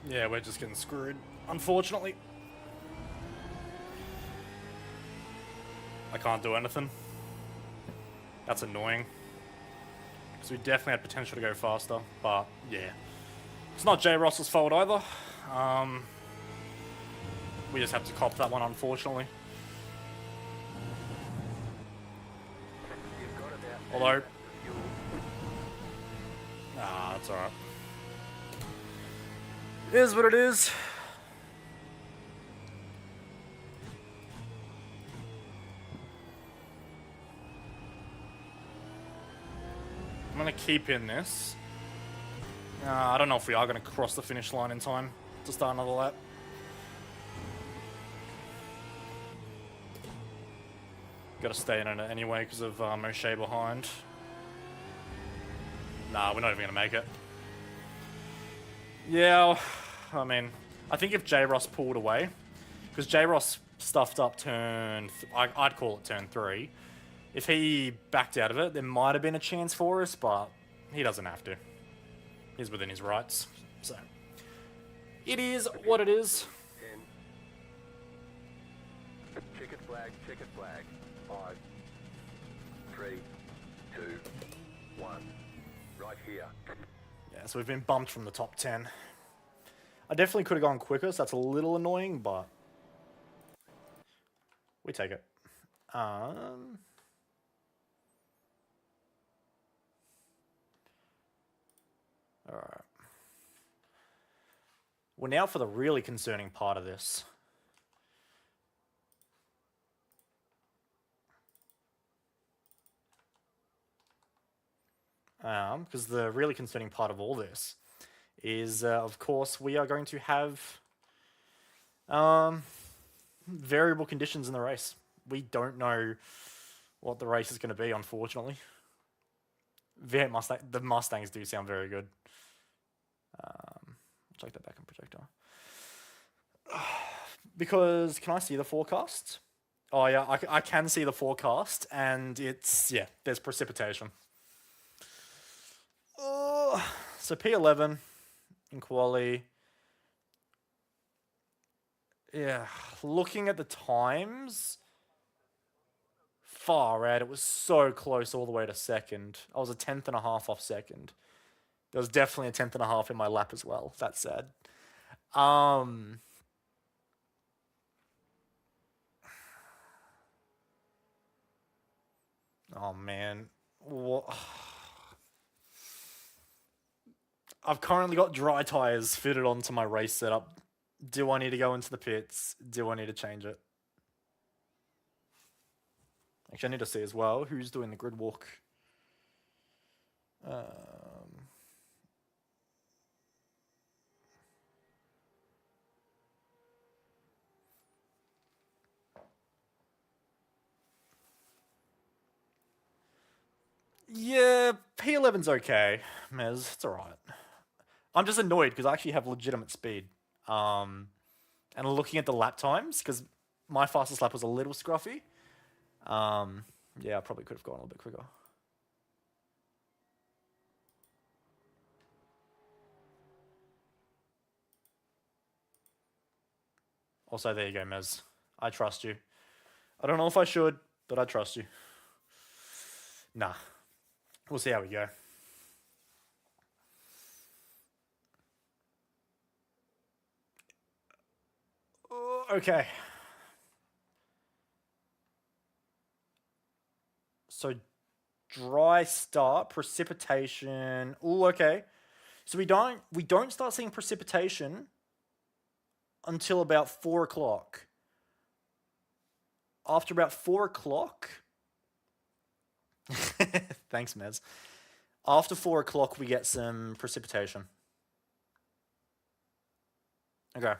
Yeah, we're just getting screwed, unfortunately. I can't do anything. That's annoying. Because we definitely had potential to go faster, but yeah. It's not J. Ross's fault either. We just have to cop that one, unfortunately. You've got about Although, fuel. that's alright. It is what it is. I'm gonna keep in this. I don't know if we are gonna cross the finish line in time to start another lap. Gotta stay in it anyway because of O'Shea behind. Nah, we're not even gonna make it. Yeah, I mean, I think if J. Ross pulled away, because J. Ross stuffed up turn, I'd call it turn 3. If he backed out of it, there might have been a chance for us, but he doesn't have to. He's within his rights, so it is what it is. 10. Checkered flag, checkered flag. 5, 3, 2, 1. Right here. Yeah, so we've been bumped from the top 10. I definitely could have gone quicker, so that's a little annoying, but we take it. Alright. Well, now for the really concerning part of this. Because the really concerning part of all this is, of course, we are going to have variable conditions in the race. We don't know what the race is going to be, unfortunately. V8 Mustang, the Mustangs do sound very good. Check that back in projector. Because, can I see the forecast? Oh yeah, I can see the forecast, and it's, yeah, there's precipitation. So P11 in quali. Yeah, looking at the times, far out. It was so close all the way to second. I was a 10th and a half off second. There was definitely a 10th and a half in my lap as well. That's sad. Oh man. What? I've currently got dry tires fitted onto my race setup. Do I need to go into the pits? Do I need to change it? Actually, I need to see as well who's doing the grid walk. Yeah, P11's okay, Mez. It's alright. I'm just annoyed because I actually have legitimate speed. And looking at the lap times, because my fastest lap was a little scruffy. Yeah, I probably could have gone a little bit quicker. Also, there you go, Mez. I trust you. I don't know if I should, but I trust you. Nah. We'll see how we go. Okay. So, dry start, precipitation. Ooh, okay. So we don't start seeing precipitation until about 4 o'clock. After about 4 o'clock, thanks, Mez. After 4 o'clock, we get some precipitation. Okay.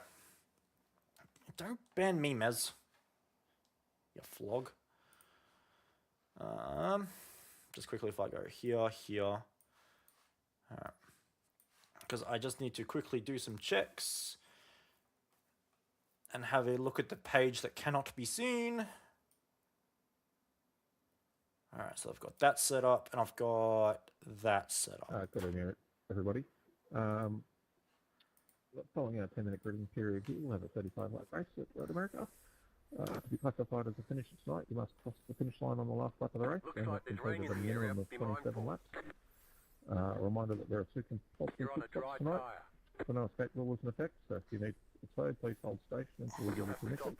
Don't ban me, Mez. You flog. Just quickly, if I go here. Alright. Because I just need to quickly do some checks and have a look at the page that cannot be seen. Alright, so I've got that set up and I've got that set up. Good evening, everybody. Following our 10-minute grading period, we will have a 35-lap race at Road America. To be classified as a finisher tonight, you must cross the finish line on the last lap of the race and have completed a minimum of 27 laps. A reminder that there are 2 compulsory pit stops tonight, so no escape rule is in effect, so if you need to slow, please hold station until we give you permission.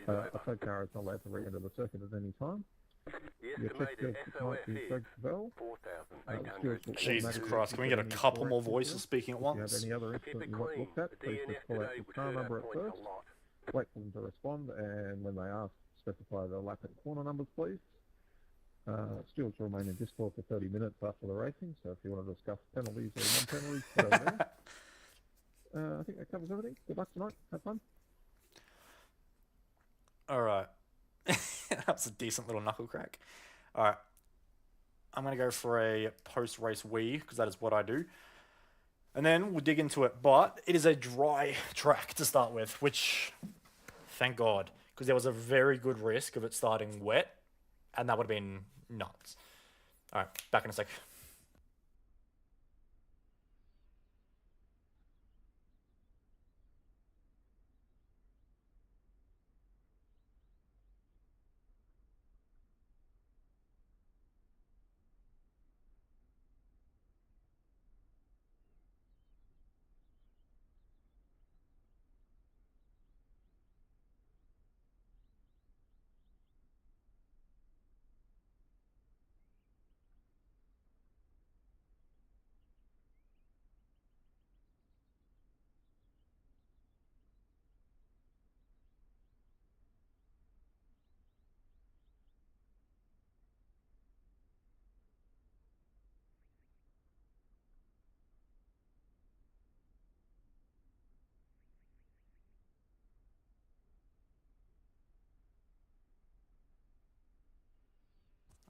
A tow car is not allowed to re-enter the circuit at any time. The objective tonight is Greg Beau. Jesus Christ, can we get a couple more voices speaking at once? If you have any other incident you want looked at, please just call out the car number at first. Wait for them to respond, and when they ask, specify the lap and corner numbers, please. Stewards will remain in Discord for 30 minutes after the racing, so if you want to discuss penalties or non-penalties, put over there. I think that covers everything. Good luck tonight. Have fun. Alright. That was a decent little knuckle crack. Alright. I'm going to go for a post-race wee, because that is what I do. And then we'll dig into it. But it is a dry track to start with, which, thank God, because there was a very good risk of it starting wet, and that would have been nuts. Alright, back in a sec.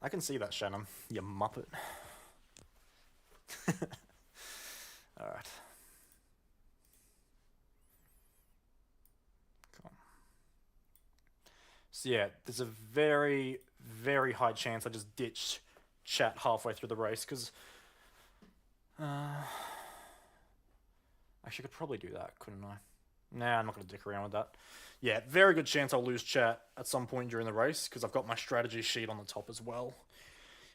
I can see that, Shannon. You muppet. Alright. Cool. So yeah, there's a very, very high chance I just ditched chat halfway through the race, because... actually, I could probably do that, couldn't I? Nah, I'm not going to dick around with that. Yeah, very good chance I'll lose chat at some point during the race, because I've got my strategy sheet on the top as well.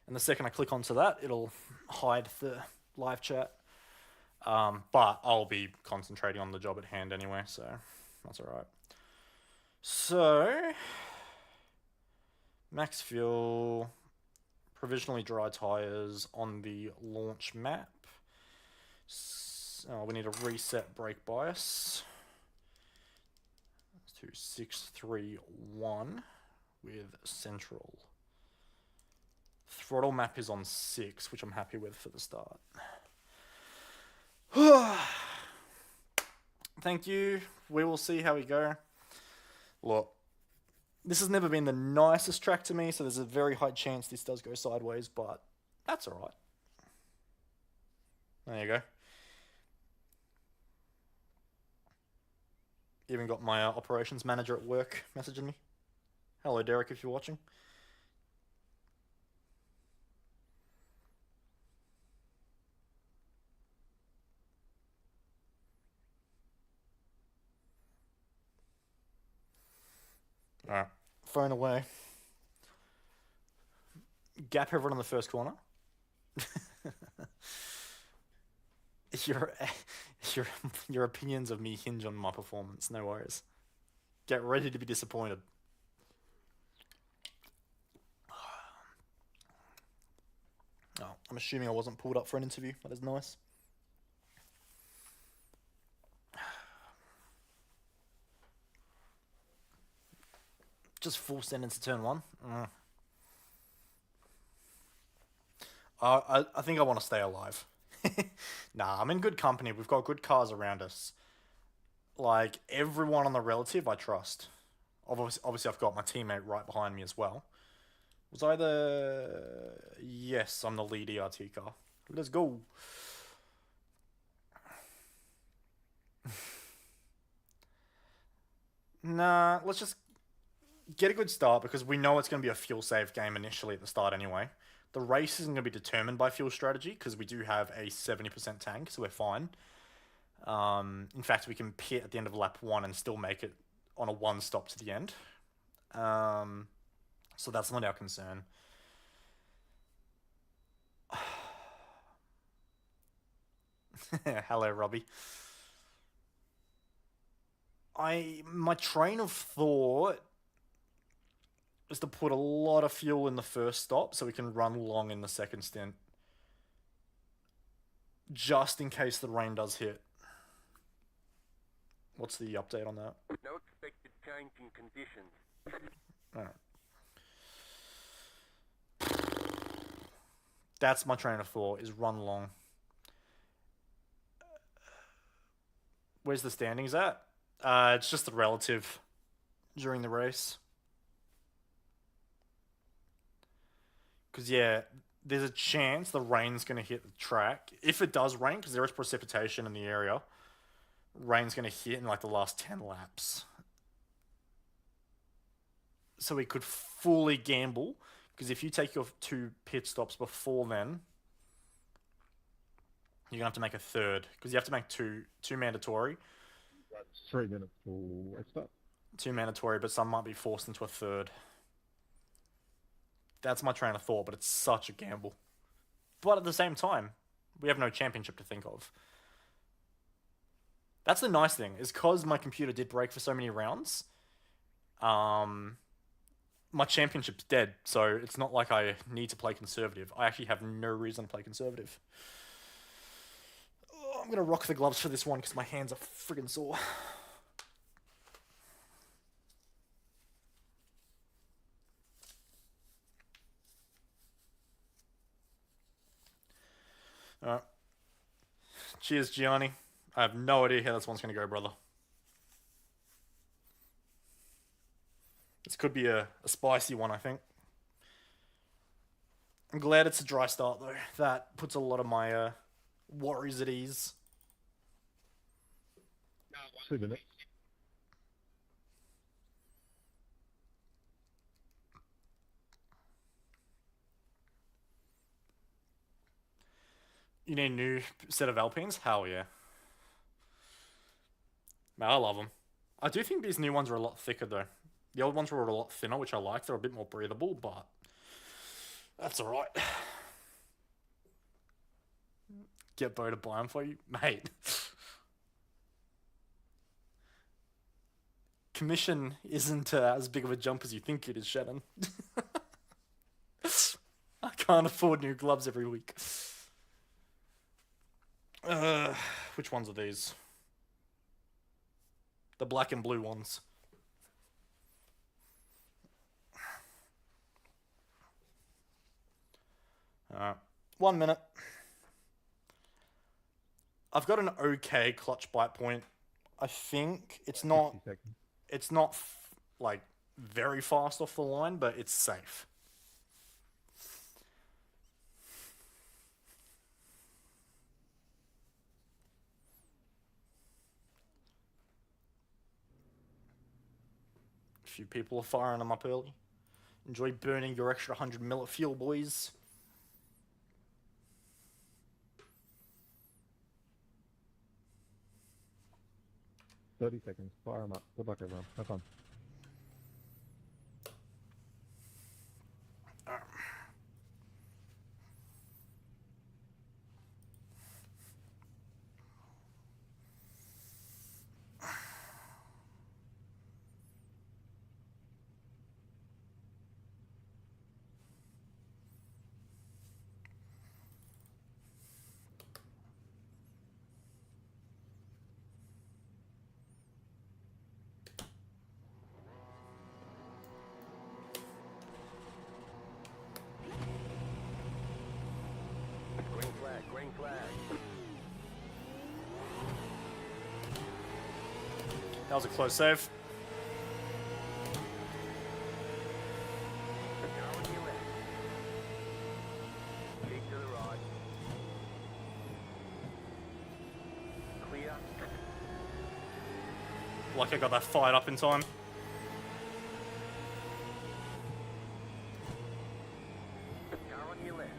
And the second I click onto that, it'll hide the live chat. But I'll be concentrating on the job at hand anyway, so that's alright. So, max fuel, provisionally dry tyres on the launch map. So we need to reset brake bias to 631 with central. Throttle map is on 6, which I'm happy with for the start. Thank you. We will see how we go. Look, this has never been the nicest track to me, so there's a very high chance this does go sideways, but that's alright. There you go. Even got my operations manager at work messaging me. Hello, Derek, if you're watching. Alright. Phone away. Gap everyone on the first corner. your, your, your opinions of me hinge on my performance, no worries. Get ready to be disappointed. Oh, I'm assuming I wasn't pulled up for an interview. That is nice. Just full sentence to turn one. I think I want to stay alive. Nah, I'm in good company. We've got good cars around us. Like, everyone on the relative I trust. Obviously, I've got my teammate right behind me as well. Was I the... Yes, I'm the lead ERT car. Let's go. Nah, let's just get a good start because we know it's going to be a fuel save game initially at the start anyway. The race isn't going to be determined by fuel strategy because we do have a 70% tank, so we're fine. In fact, we can pit at the end of lap 1 and still make it on a 1 stop to the end. So that's not our concern. Hello, Robbie. My train of thought is to put a lot of fuel in the first stop so we can run long in the second stint. Just in case the rain does hit. What's the update on that? No expected change in conditions. Alright. That's my train of thought, is run long. Where's the standings at? It's just the relative during the race. Because, yeah, there's a chance the rain's going to hit the track. If it does rain, because there is precipitation in the area, rain's going to hit in, like, the last 10 laps. So we could fully gamble, because if you take your 2 pit stops before then, you're going to have to make a third, because you have to make two mandatory. That's 3 minutes for race start. 2 mandatory, but some might be forced into a third. That's my train of thought, but it's such a gamble. But at the same time, we have no championship to think of. That's the nice thing, is because my computer did break for so many rounds, my championship's dead, so it's not like I need to play conservative. I actually have no reason to play conservative. Oh, I'm going to rock the gloves for this one because my hands are friggin' sore. Alright. Cheers, Gianni. I have no idea how this one's going to go, brother. This could be a spicy one, I think. I'm glad it's a dry start, though. That puts a lot of my worries at ease. 2 minutes. You need a new set of Alpines? Hell yeah. Man, I love them. I do think these new ones are a lot thicker, though. The old ones were a lot thinner, which I like. They're a bit more breathable, but that's alright. Get Beau to buy them for you? Mate. Commission isn't as big of a jump as you think it is, Shannon. I can't afford new gloves every week. Which ones are these? The black and blue ones. Alright. 1 minute. I've got an okay clutch bite point. I think it's not... 60 seconds. It's not, like, very fast off the line, but it's safe. A few people are firing them up early. Enjoy burning your extra 100 mil of fuel, boys. .30 seconds. Fire them up. Good luck, everyone. Have fun. That was a close save. Car on your left. Keep to the right. Clear. Like I got that fired up in time. Car on your left.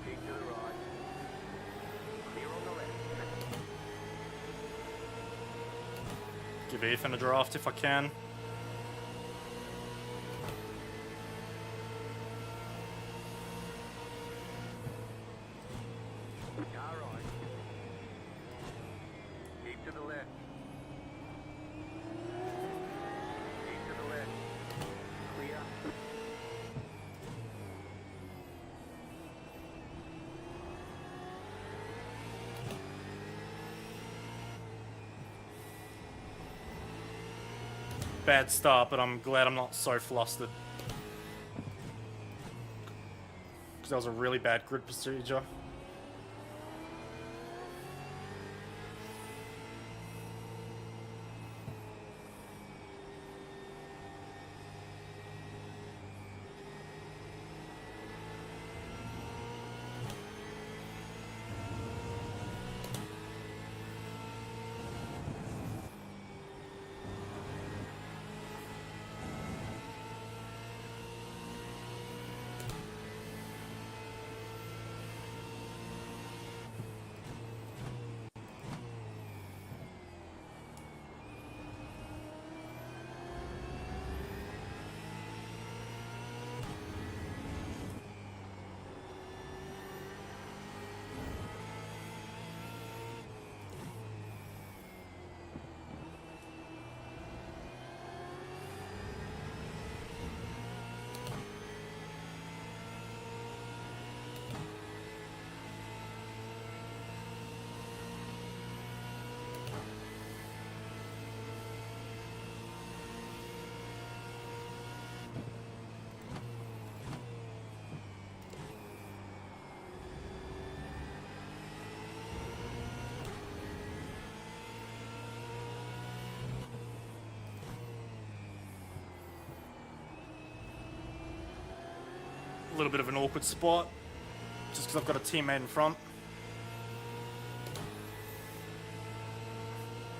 Keep to the right. Clear on the left. Give Ethan a draft if I can. Car right. Keep to the left. Keep to the left. Clear. Bad start, but I'm glad I'm not so flustered. Because that was a really bad grid procedure. A little bit of an awkward spot, just because I've got a teammate in front.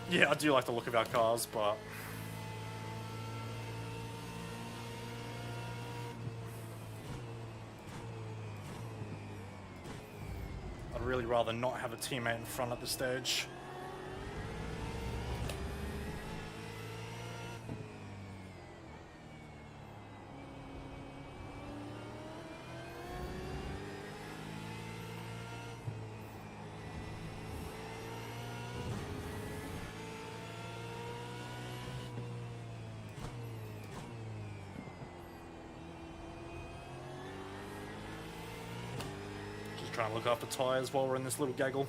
Yeah, I do like the look of our cars, but I'd really rather not have a teammate in front at this stage. Trying to look after tyres while we're in this little gaggle.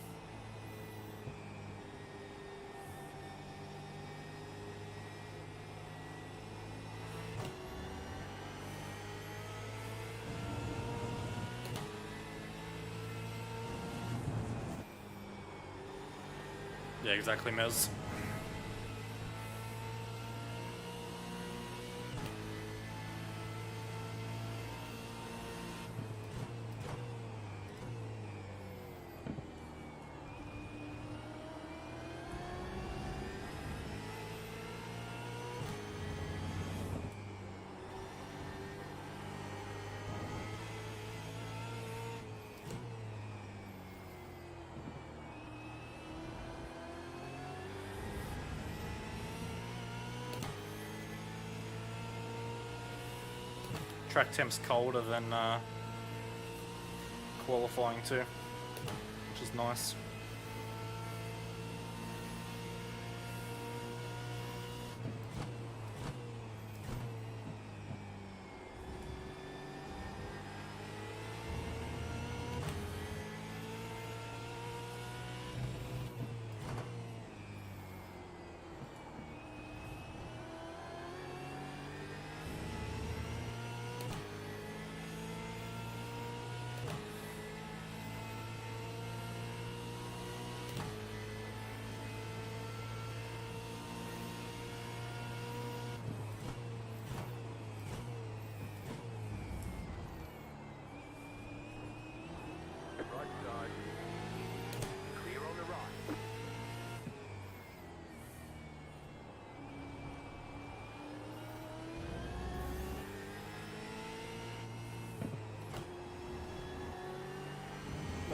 Yeah, exactly, Mez. Track temp's colder than qualifying too, which is nice.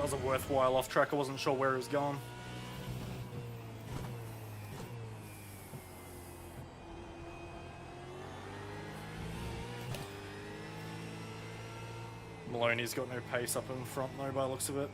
That was a worthwhile off track. I wasn't sure where he was going. Maloney's got no pace up in front though by the looks of it.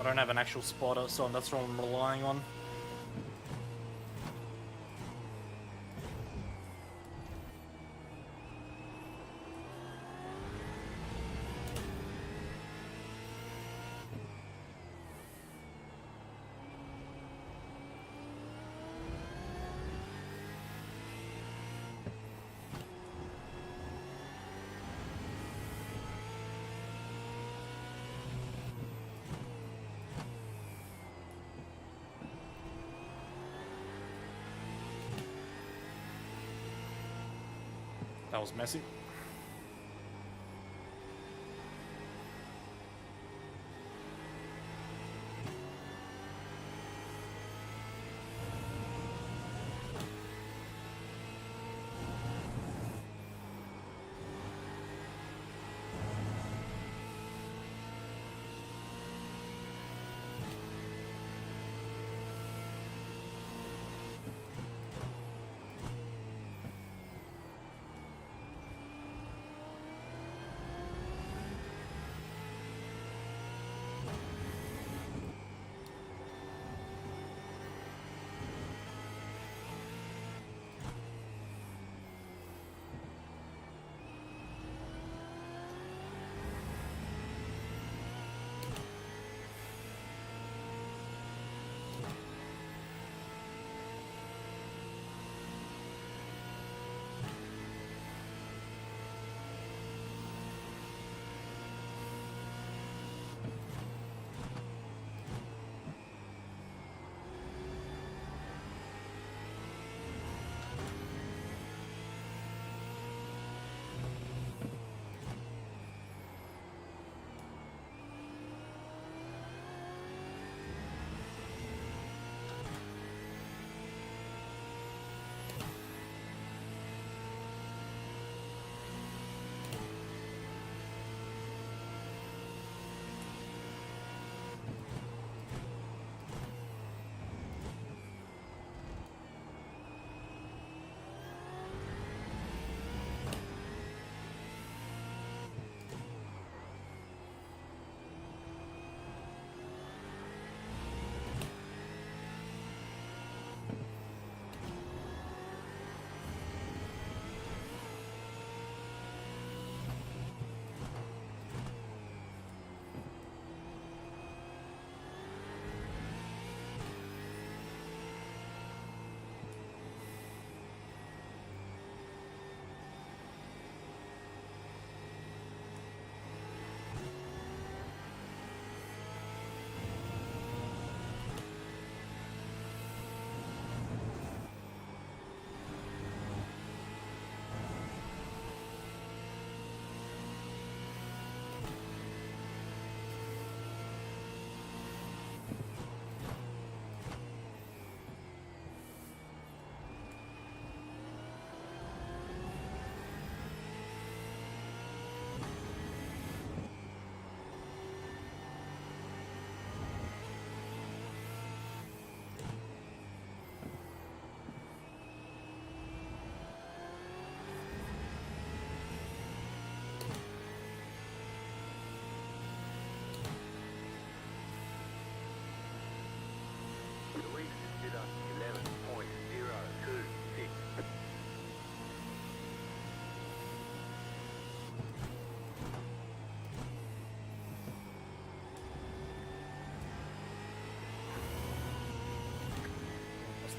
I don't have an actual spotter, so that's what I'm relying on. That was messy.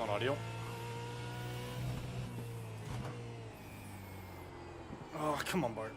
not ideal. Oh, come on, Beau.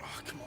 Oh, come on.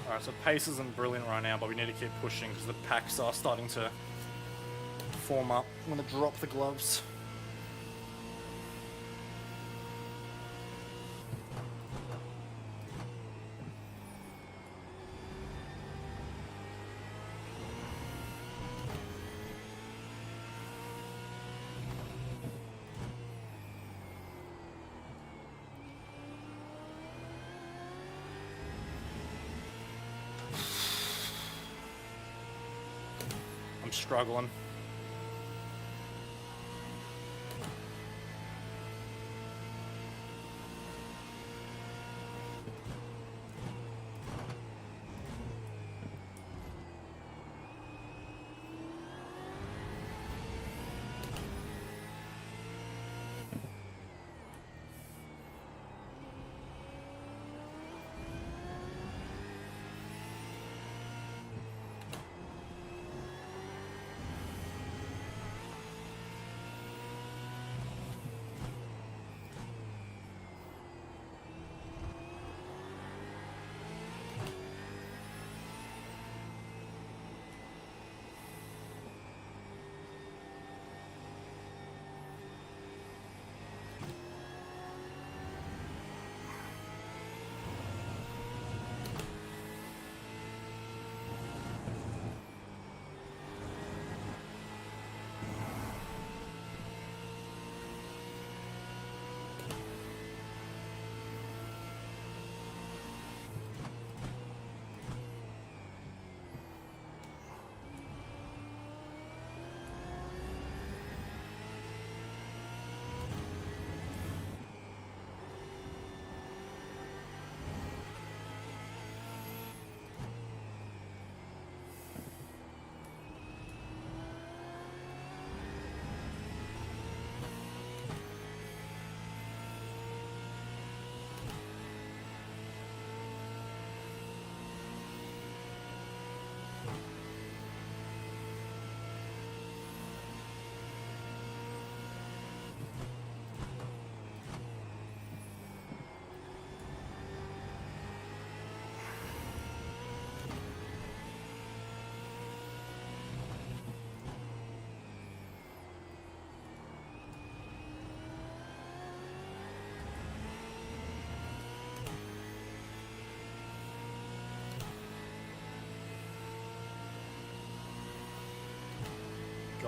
Alright, so pace isn't brilliant right now, but we need to keep pushing because the packs are starting to form up. I'm going to drop the gloves. Struggling.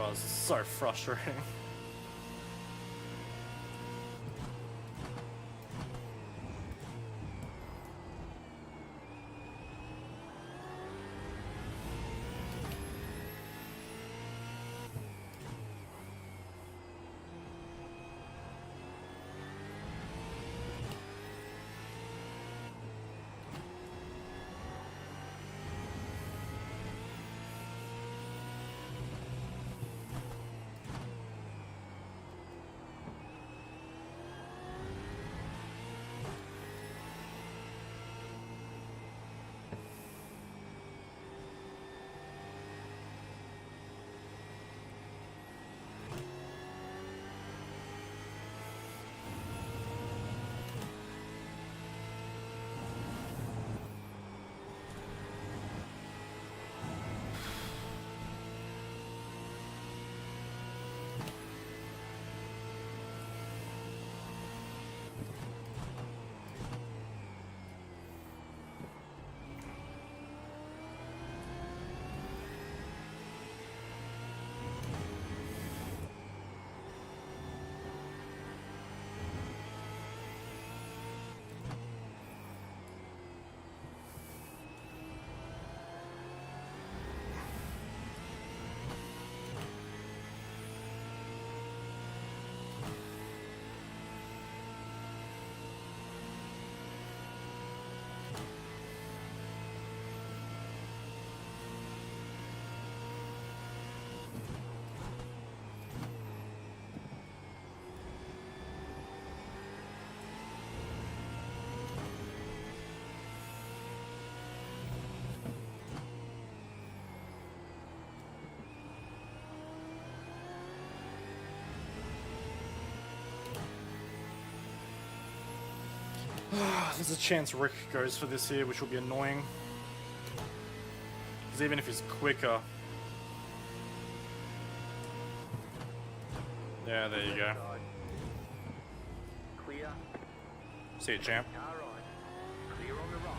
Oh, this is so frustrating. There's a chance Rick goes for this here, which will be annoying. Because even if he's quicker... Yeah, there you go. Clear. See you, champ. Car right. Clear on the right.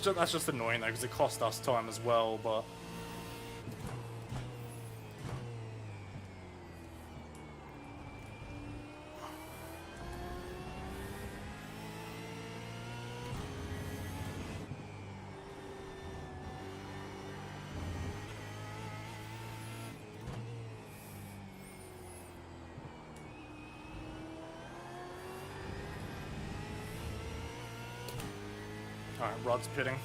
That's just annoying though, because it cost us time as well, but... Alright, Rod's pitting.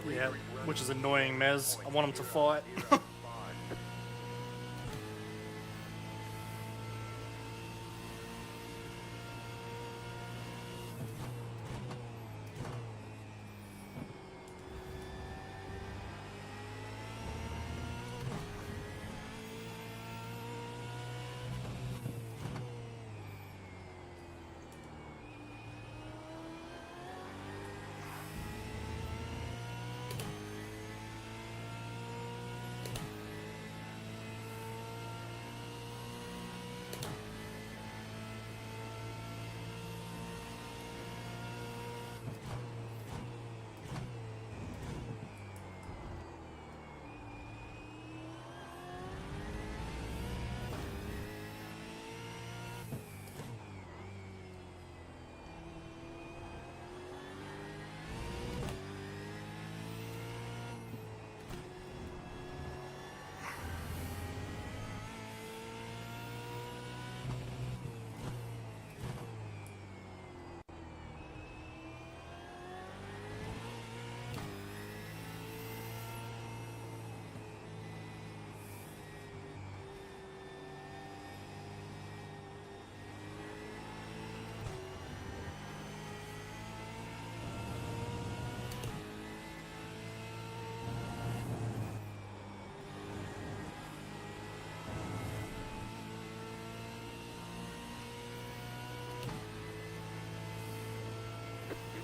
Yeah, which is annoying, Mez. I want him to fight. You've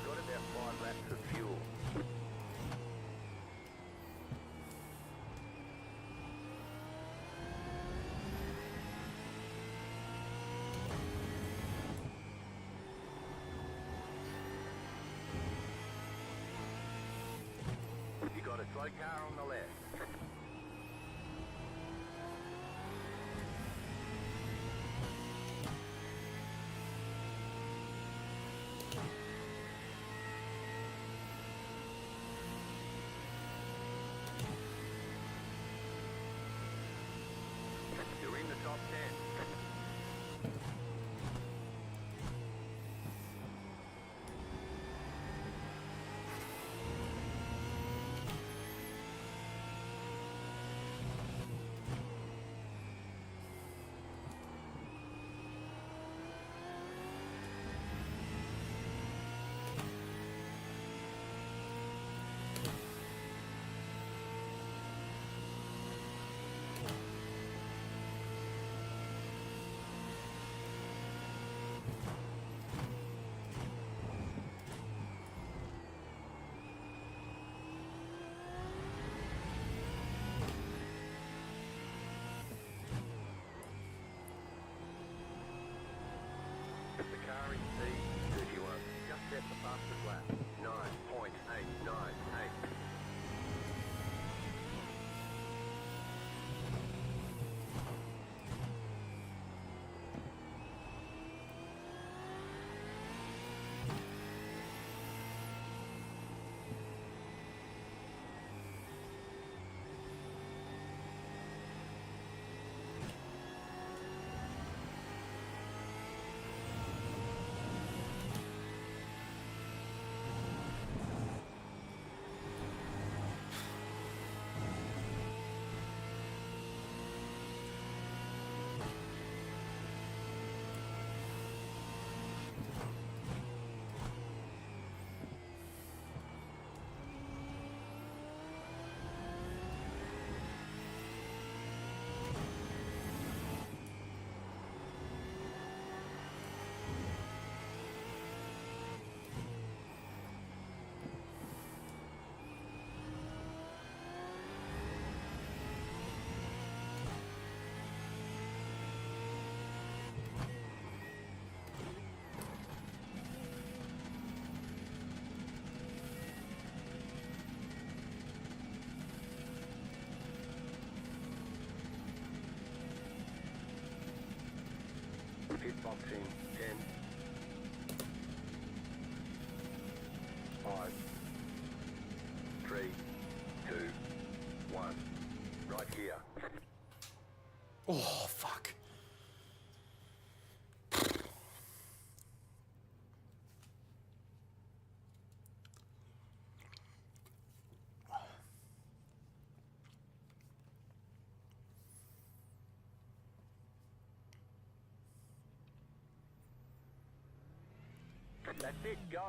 got about 5 laps of fuel. You got a slow car on the left. You're in the top 10. The car in C31 just set the fastest lap. 9.898. Pit box in 10, 5, 3, 2, 1. Right here. Oh, fuck. That's it, go.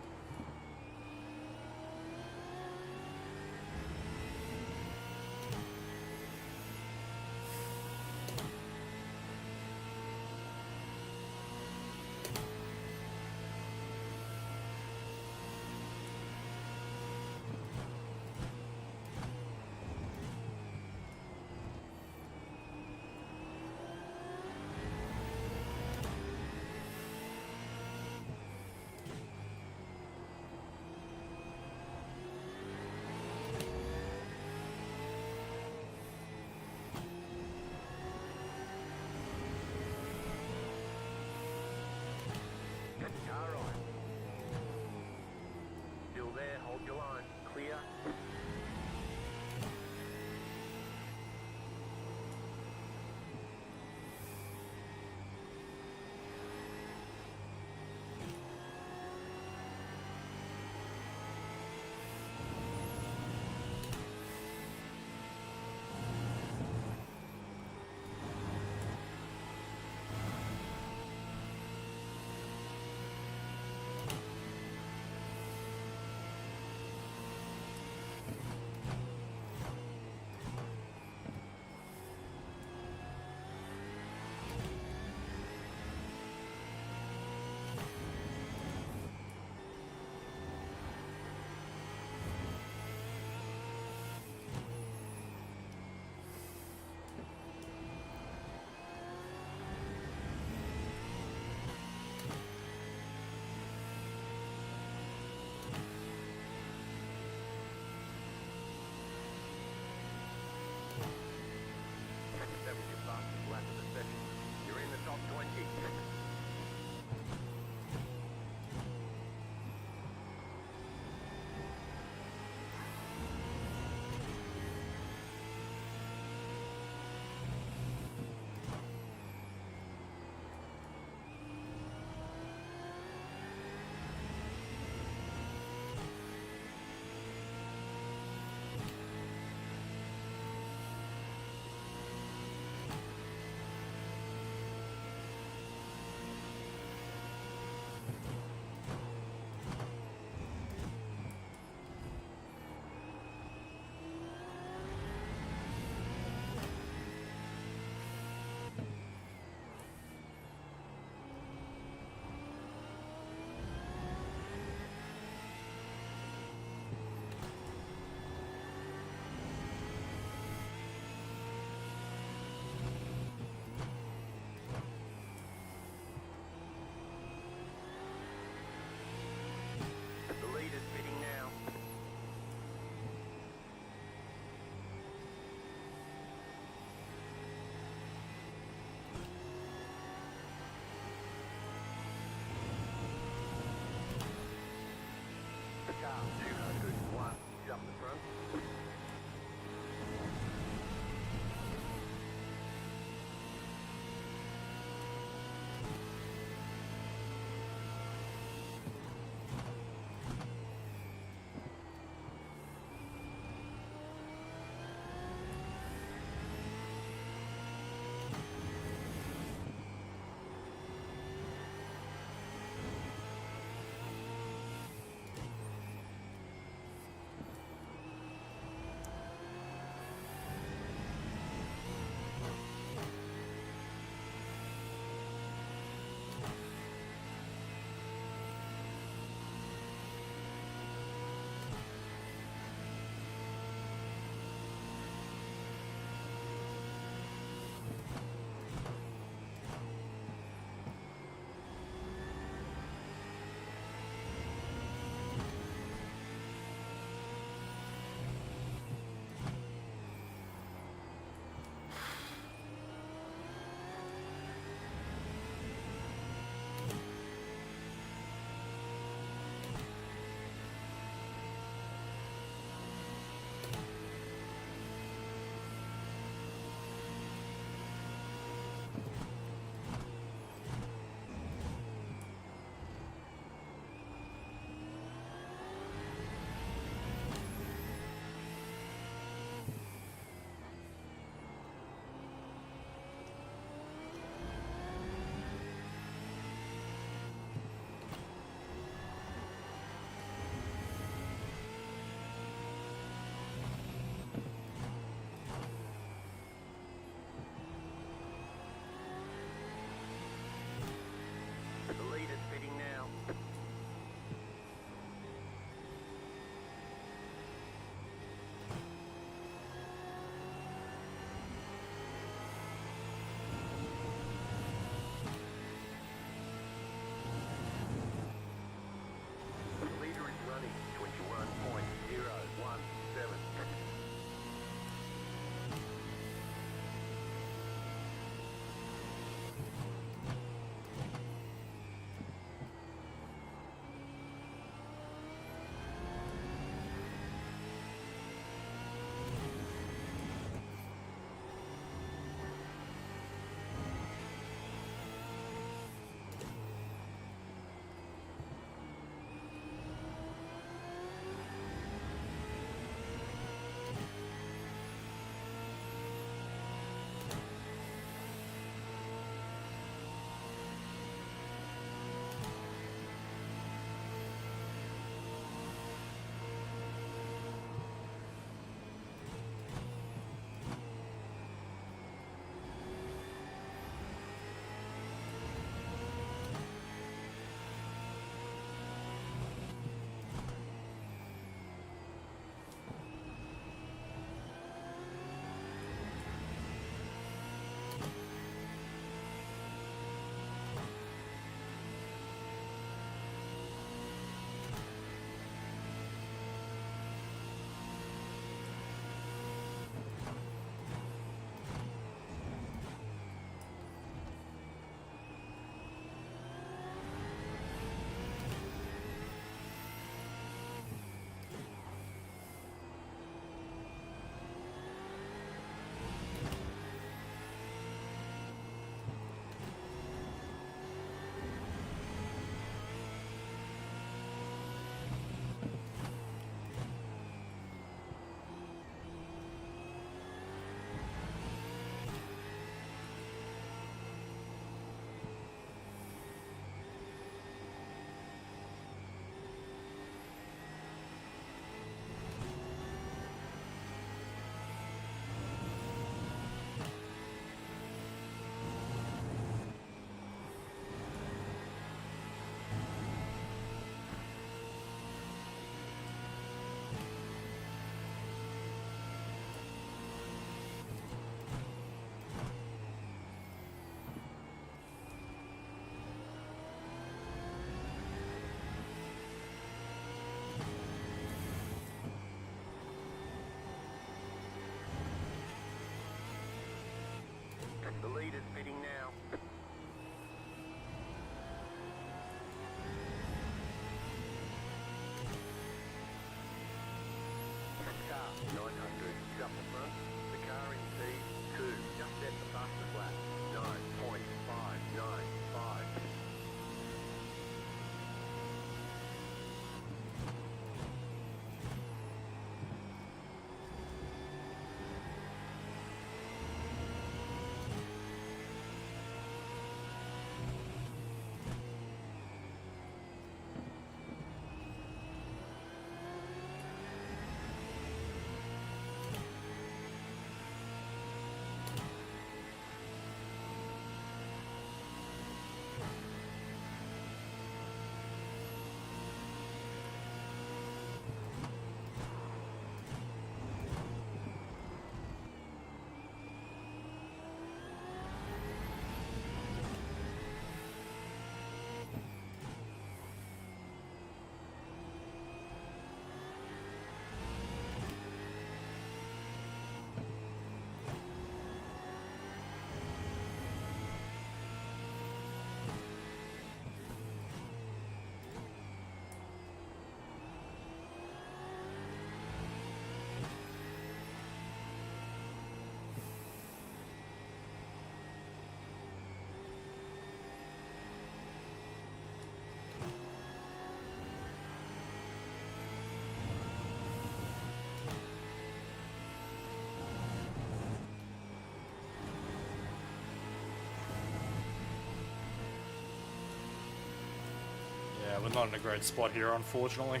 we're not in a great spot here, unfortunately.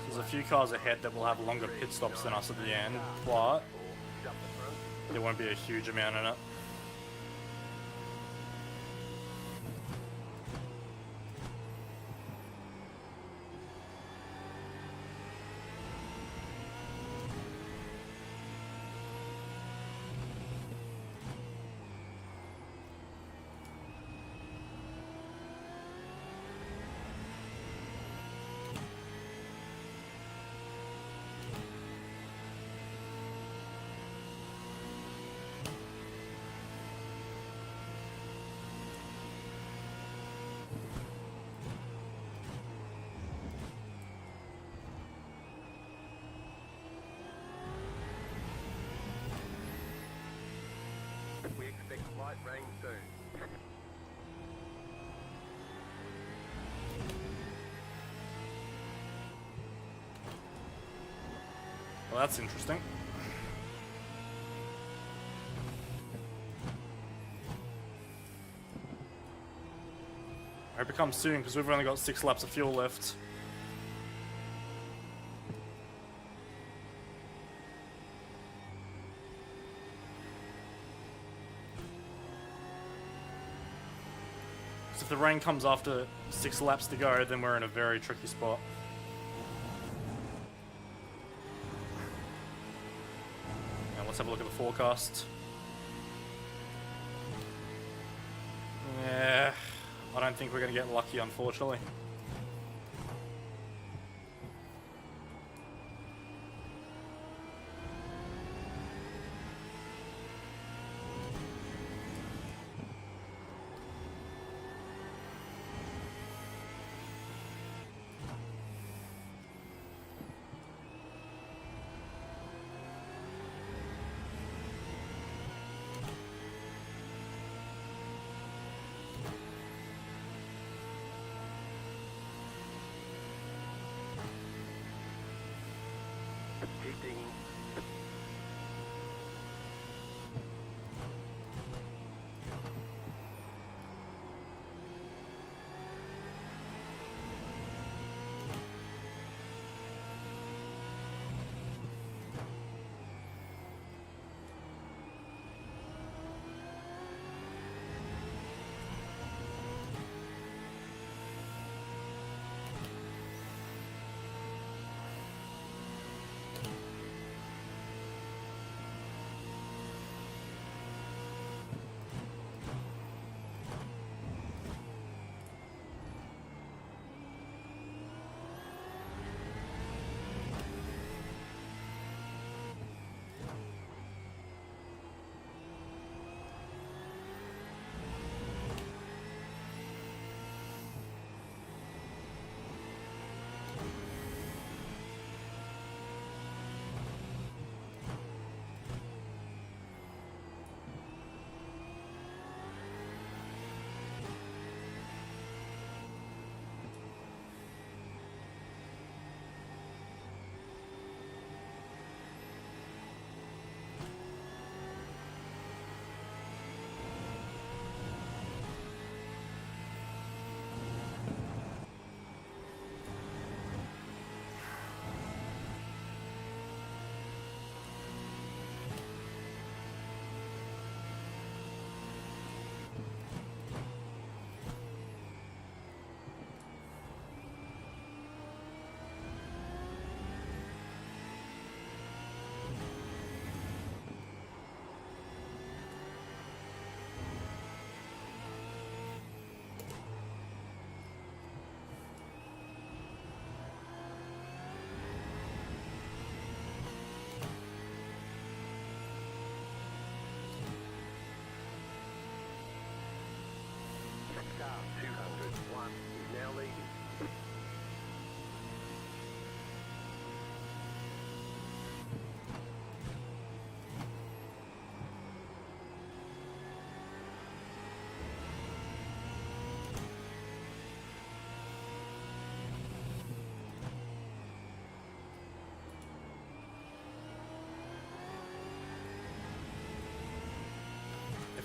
There's a few cars ahead that will have longer pit stops than us at the end, but there won't be a huge amount in it. We expect light rain soon. Well, that's interesting. I hope it comes soon, because we've only got 6 laps of fuel left. If the rain comes after 6 laps to go, then we're in a very tricky spot. Now let's have a look at the forecast. Yeah, I don't think we're going to get lucky, unfortunately.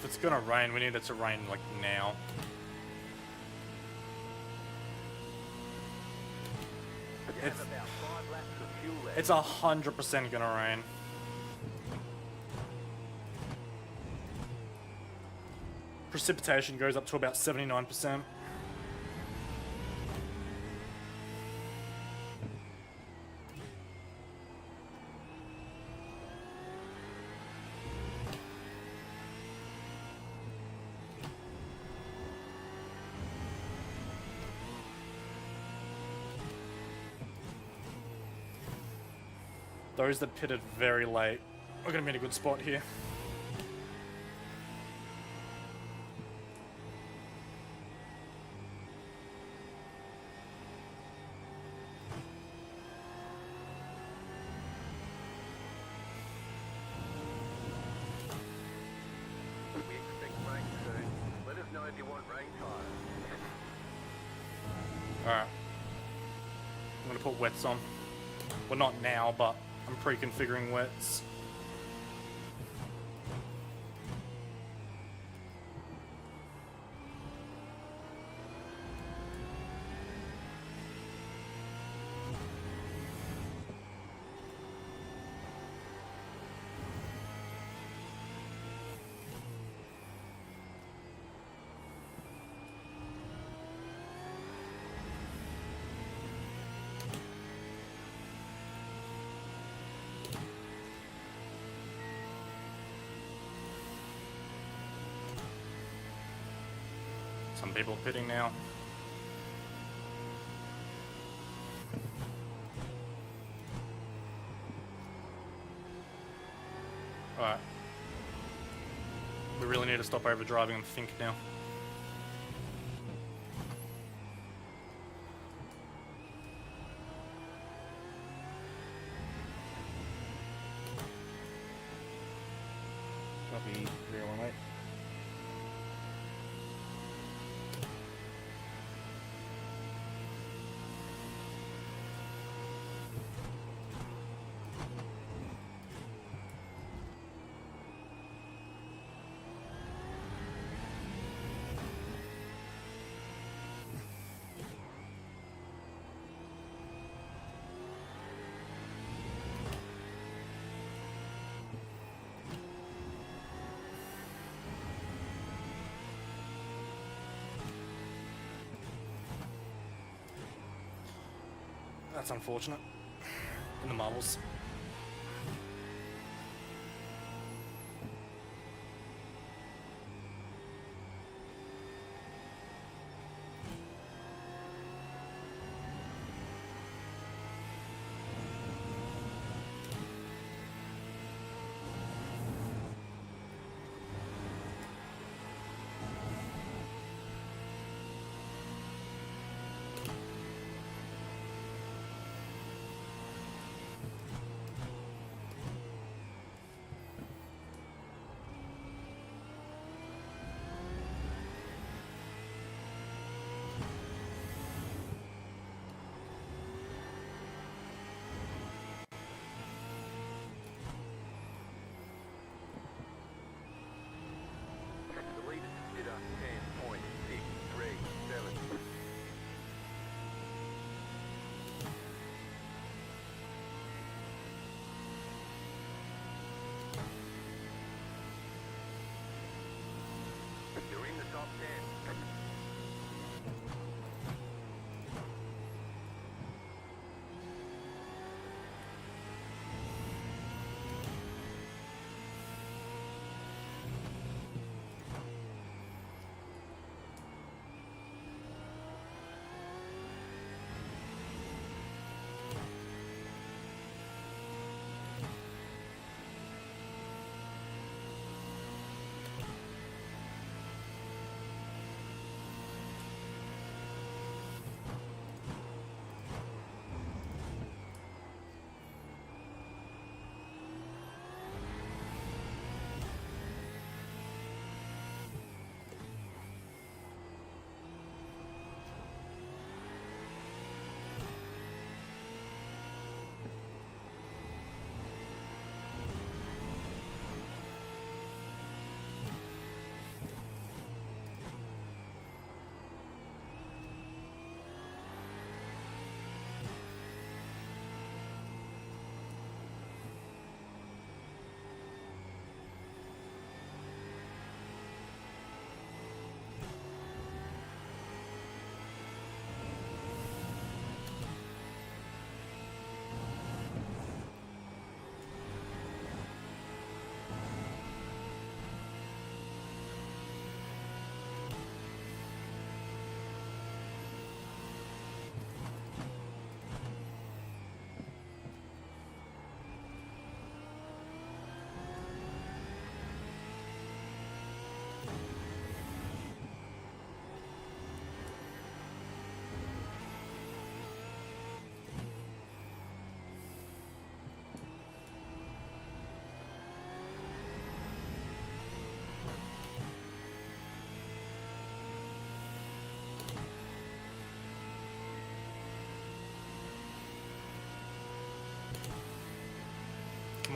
it's gonna rain, we need it to rain like now. You have about 5 laps of fuel left. It's 100% gonna rain. Precipitation goes up to about 79%. Those that pitted very late are going to be in a good spot here. We expect rain soon. Let us know if you want rain tires. Alright. I'm going to put wets on. Well, not now, but I'm pre-configuring wets. Some people pitting now. Alright. We really need to stop overdriving and think now. Copy 018. That's unfortunate. In the marbles.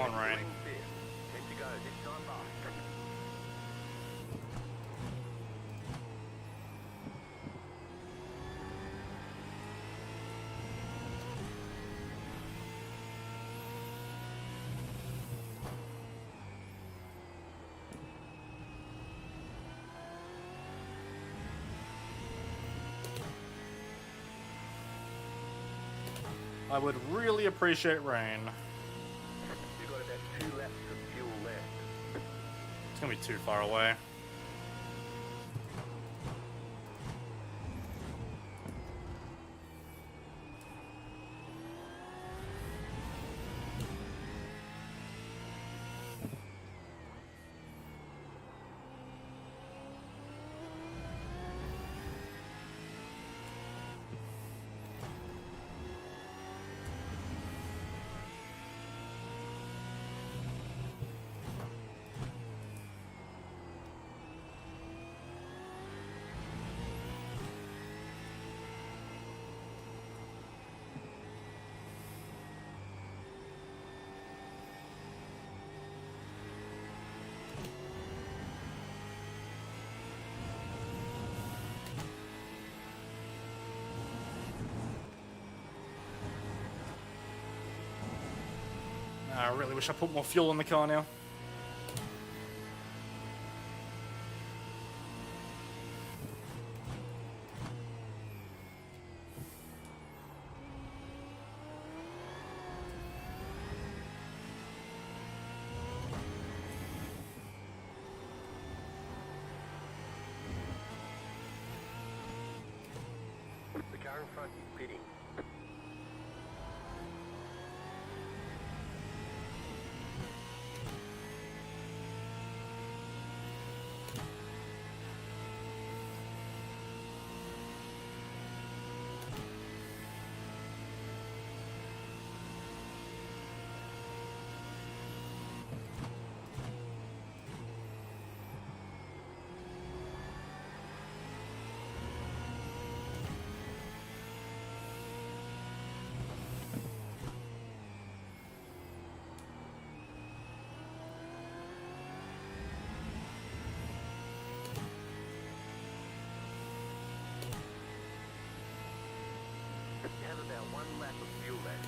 Come on, Rain. Time to go, this time last. I would really appreciate rain. You've got about 2 laps of fuel left. It's gonna be too far away. I really wish I put more fuel in the car now. The car in front is pitting. You have about 1 lap of fuel left.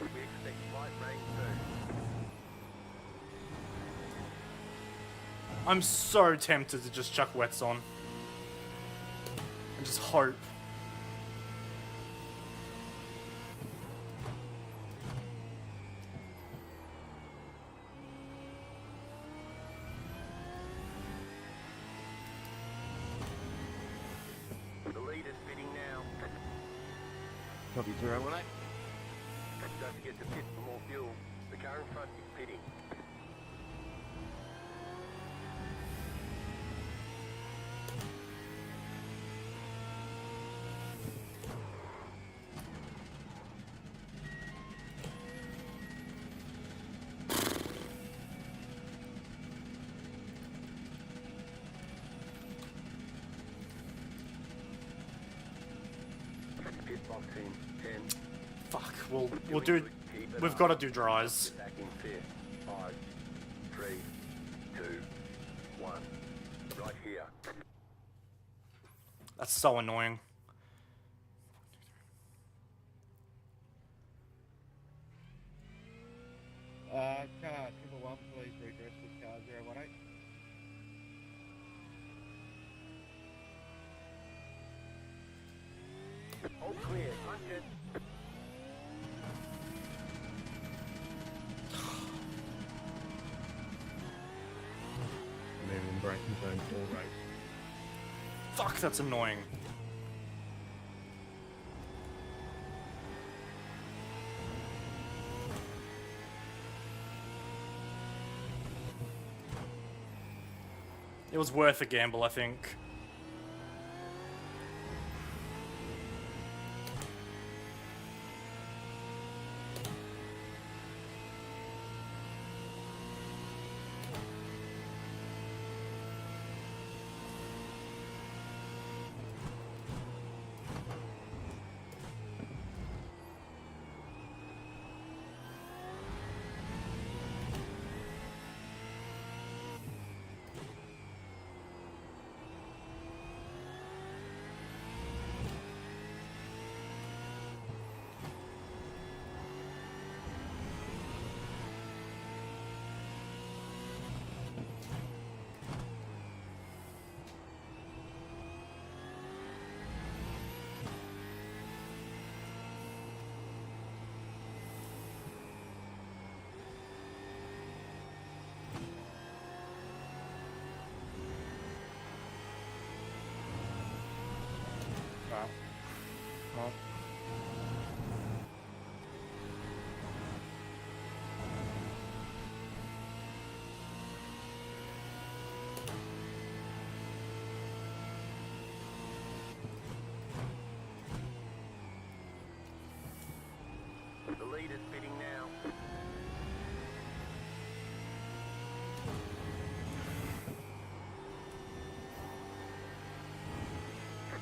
We expect light rain soon. I'm so tempted to just chuck wets on. And just hope. The lead is pitting now. Copy 018. Don't forget to pit for more fuel. The car in front is pitting. Pit box in 10. Fuck, we'll do. We've got to do dries. Back in fifth. 5, 3, 2, 1. Right here. That's so annoying. Car 111, please redress with car 018. All clear. Punch it. Moving in braking zone 4 race. Fuck, that's annoying. It was worth a gamble, I think. Well. The lead is pitting now.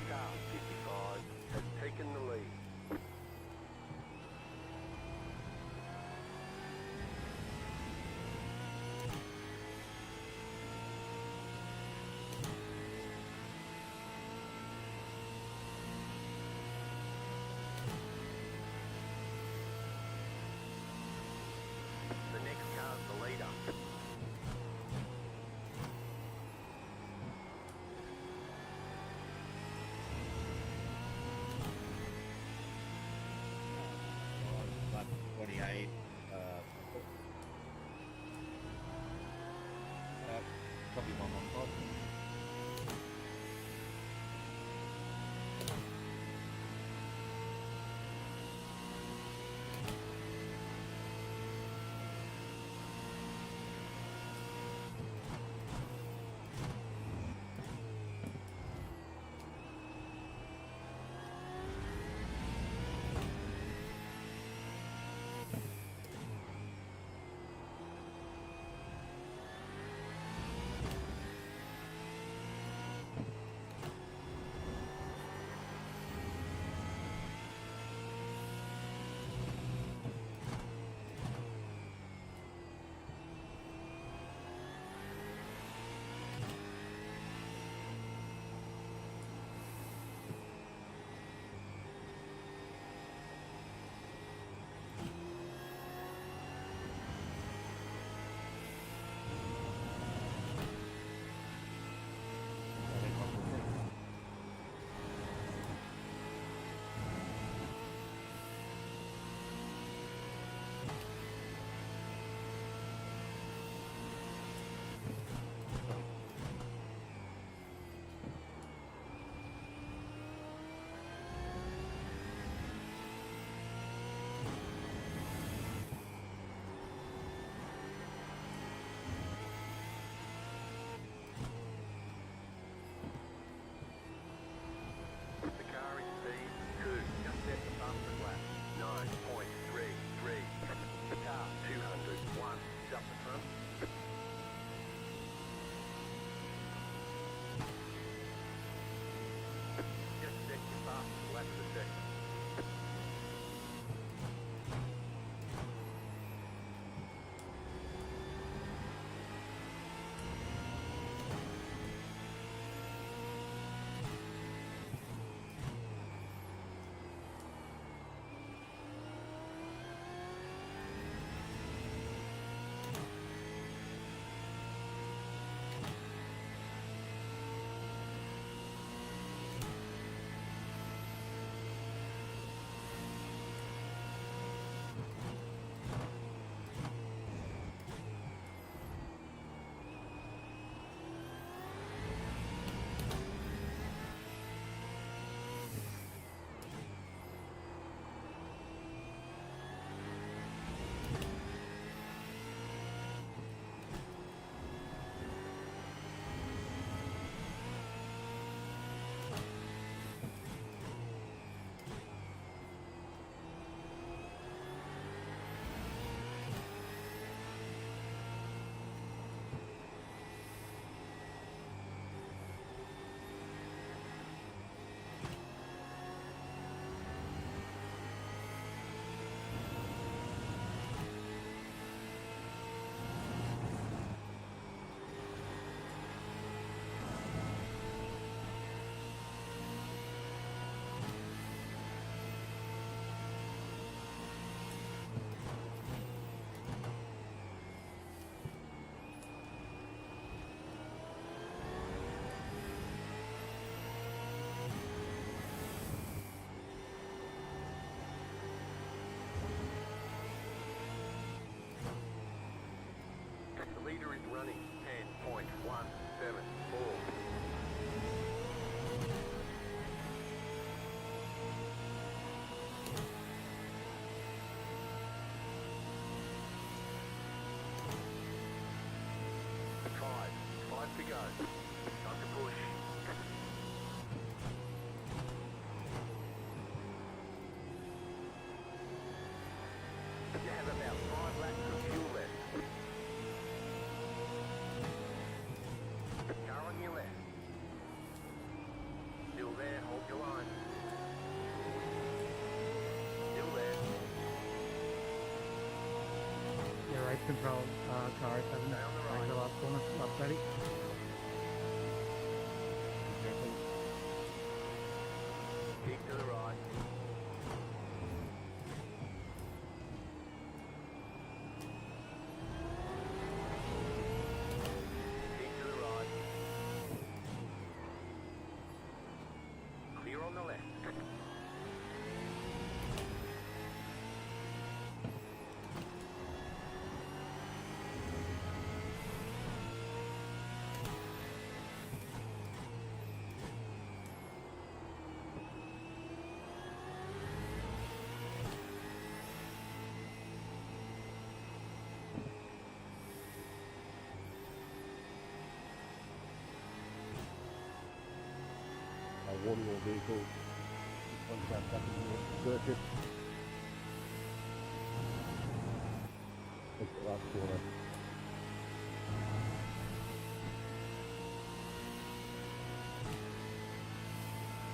Car 55 has taken the lead. to go. Time to push. You have about 5 laps of fuel left. Car on your left. Still there, hold your line. Still there. Yeah, race control, car is having Stay on the right. the last corner, last 30. Keep to the right. Keep to the right. Clear on the left. One more vehicle. One's back in the circuit. It's the last corner.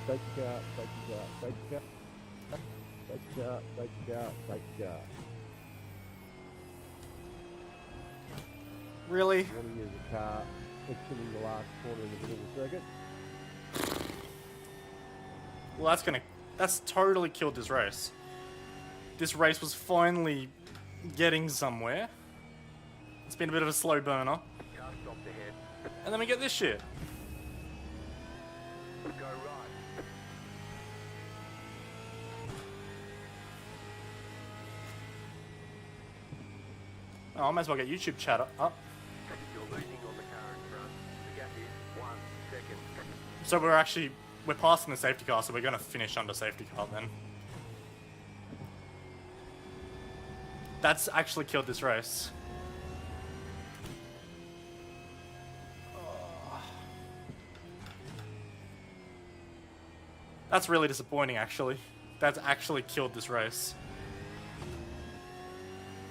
Take the car, take the car, take the car. Take the car, take the car, take the car. Really? Want to use a car exiting the last corner in the middle of the circuit. Well, that's totally killed this race. This race was finally getting somewhere. It's been a bit of a slow burner. Car stopped ahead. And then we get this shit. Go right. Oh, I might as well get YouTube chat up. You're losing on the car in front. The gap is 1 second. So we're passing the safety car, so we're gonna finish under safety car then. That's actually killed this race. That's really disappointing, actually. That's actually killed this race.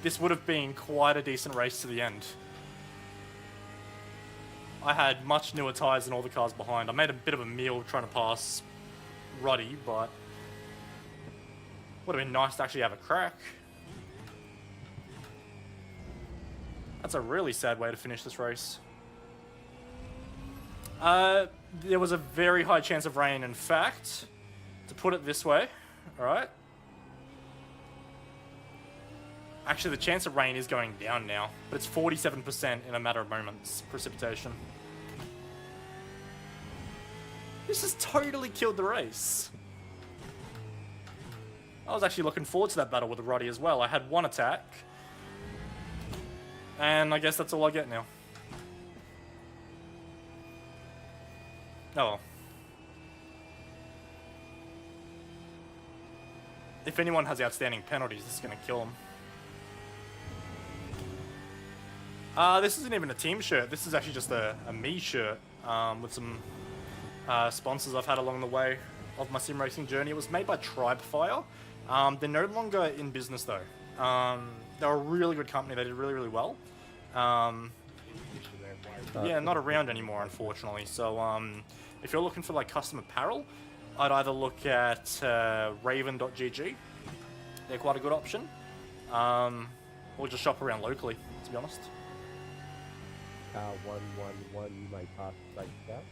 This would have been quite a decent race to the end. I had much newer tyres than all the cars behind. I made a bit of a meal trying to pass Ruddy, but would have been nice to actually have a crack. That's a really sad way to finish this race. There was a very high chance of rain, in fact, to put it this way, alright? Actually, the chance of rain is going down now, but it's 47% in a matter of moments, precipitation. This has totally killed the race. I was actually looking forward to that battle with Roddy as well. I had one attack, and I guess that's all I get now. Oh well. If anyone has outstanding penalties, this is going to kill them. This isn't even a team shirt. This is actually just a me shirt with some sponsors I've had along the way of my sim racing journey. It was made by Tribefire. They're no longer in business though. They're a really good company. They did really, really well. Yeah, not around anymore, unfortunately. So if you're looking for like custom apparel, I'd either look at raven.gg. They're quite a good option. Or just shop around locally, to be honest. Car 111, you may pass the safety car.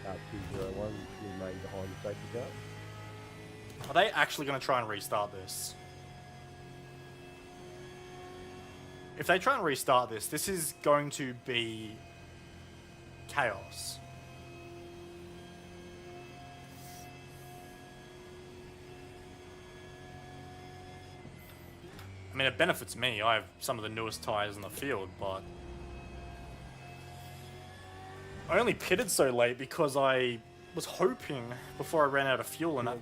Car 201, you remain behind the safety car. Are they actually going to try and restart this? If they try and restart this, this is going to be chaos. I mean, it benefits me. I have some of the newest tyres in the field, but I only pitted so late because I was hoping before I ran out of fuel in that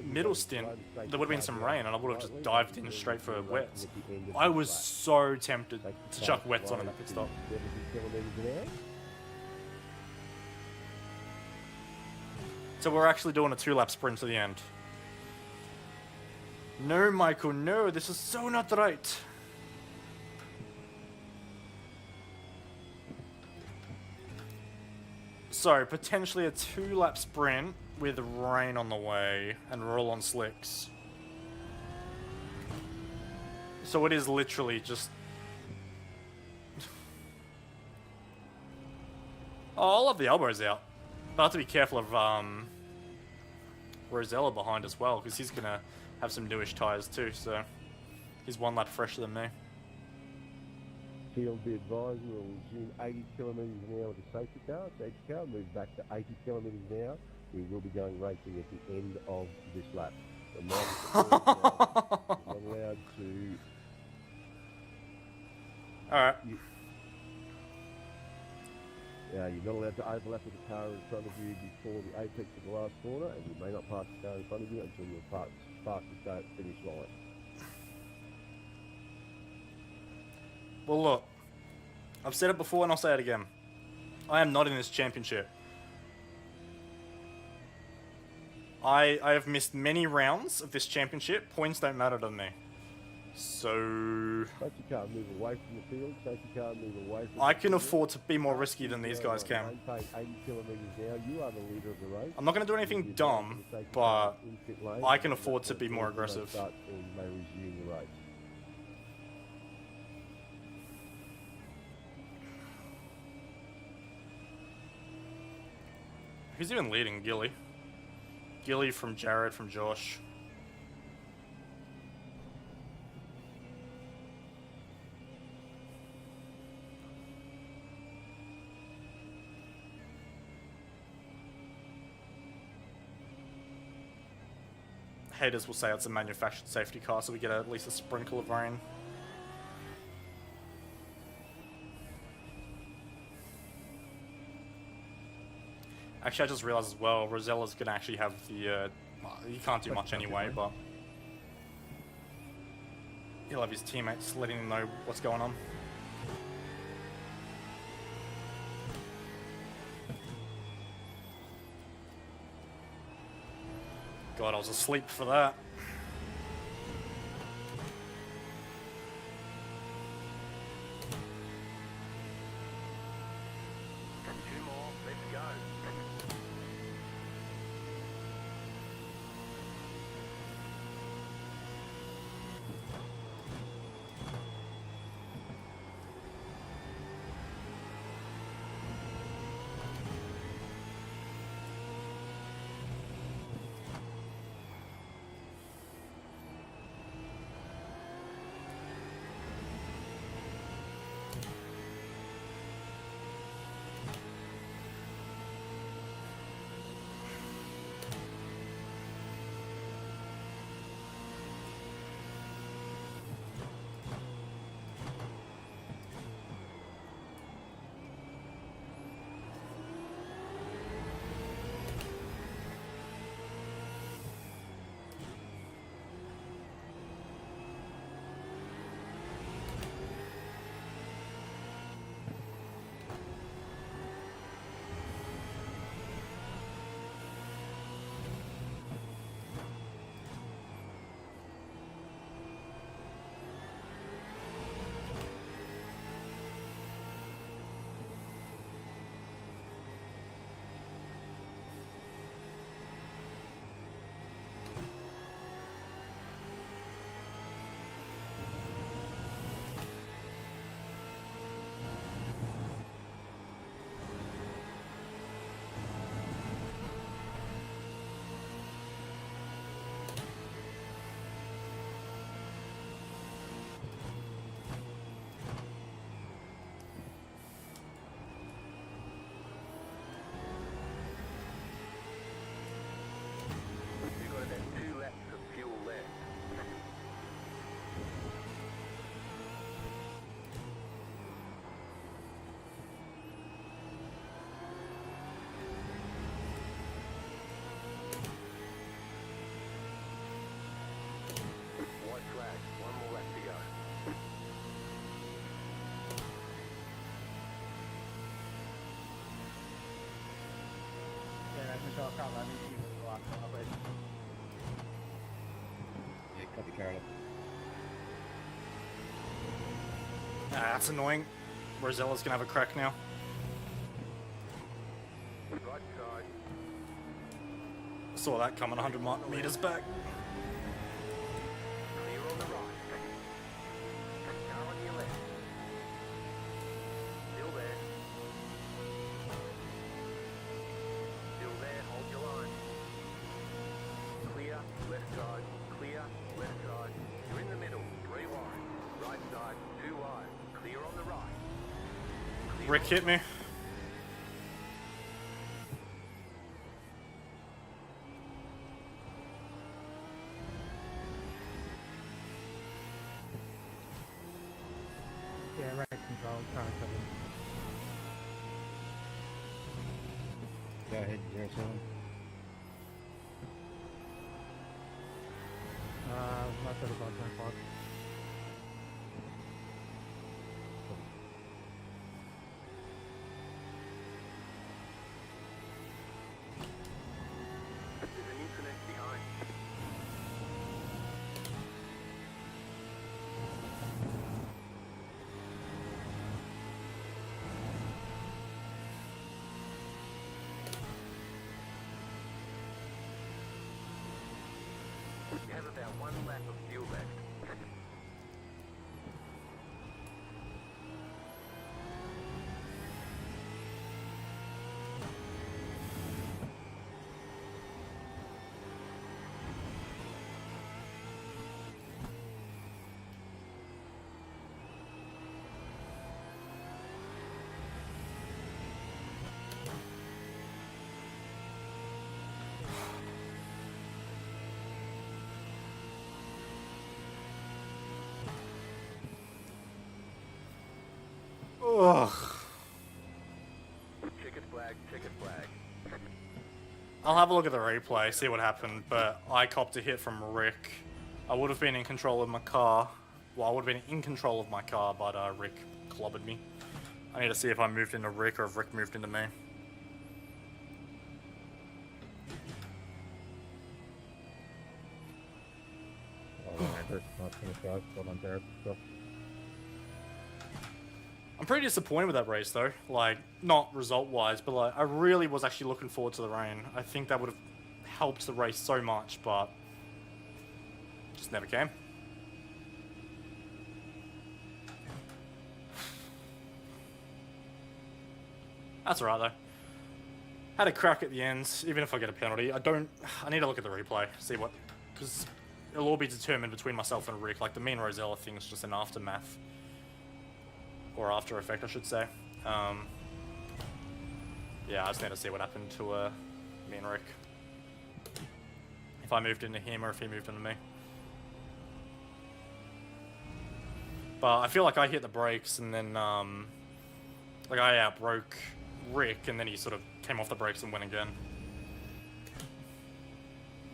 middle stint there would have been some rain and I would have just dived in straight for wets. I was so tempted to chuck wets on in that pit stop. So we're actually doing a 2-lap sprint to the end. No, Michael, no, this is so not right. So, potentially a 2-lap sprint with rain on the way and roll on slicks. So it is literally just... Oh, I'll have the elbows out. But I have to be careful of Rosella behind as well, because he's going to have some newish tyres too, so he's 1 lap fresher than me. Field be advised, we'll resume 80 kilometres an hour with the safety car. Safety car moves back to 80 kilometres an hour. We will be going racing at the end of this lap. You're not allowed to... Alright. You're not allowed to overlap with the car in front of you before the apex of the last corner, and you may not pass the car in front of you until you're past the finish line. Well, look, I've said it before and I'll say it again. I am not in this championship. I have missed many rounds of this championship. Points don't matter to me. So... Safety car move away from the field. Safety car move away from I can afford to be more risky than these guys can. 80 kilometres now. You are the leader of the race. I'm not going to do anything dumb, but I can afford to be more aggressive. Start and may resume the race. Who's even leading? Gilly. Gilly from Jared from Josh. Haters will say it's a manufactured safety car, so we get at least a sprinkle of rain. Actually, I just realized as well, Rosella's gonna actually have the, he can't do much anyway, but he'll have his teammates letting him know what's going on. God, I was asleep for that. Charlie. Ah, that's annoying. Rosella's gonna have a crack now. Right side. Saw that coming 100 meters back. Clear on the right. Car on your left. Still there. Still there, hold your line. Clear, left side. Clear, left side. You're in the middle, 3 wide. Right side, 2 wide. Clear on the right. Clear Rick on hit me. Yeah, right control, car 7. Go ahead, 07. Left at about 25. There's an incident behind. You have about 1 lap of fuel left. Ugh. Checkered flag, checkered flag. I'll have a look at the replay, see what happened, but I copped a hit from Rick. I would have been in control of my car. Well, I would have been in control of my car, but Rick clobbered me. I need to see if I moved into Rick or if Rick moved into me. I'm pretty disappointed with that race though. Like, not result-wise, but like, I really was actually looking forward to the rain. I think that would have helped the race so much, but just never came. That's alright though. Had a crack at the end, even if I get a penalty. I need to look at the replay, see what, because it'll all be determined between myself and Rick. Like, the me and Rosella thing is just an aftermath. Or after effect, I should say. Yeah, I just need to see what happened to me and Rick. If I moved into him or if he moved into me. But I feel like I hit the brakes and then, like, I outbroke Rick and then he sort of came off the brakes and went again.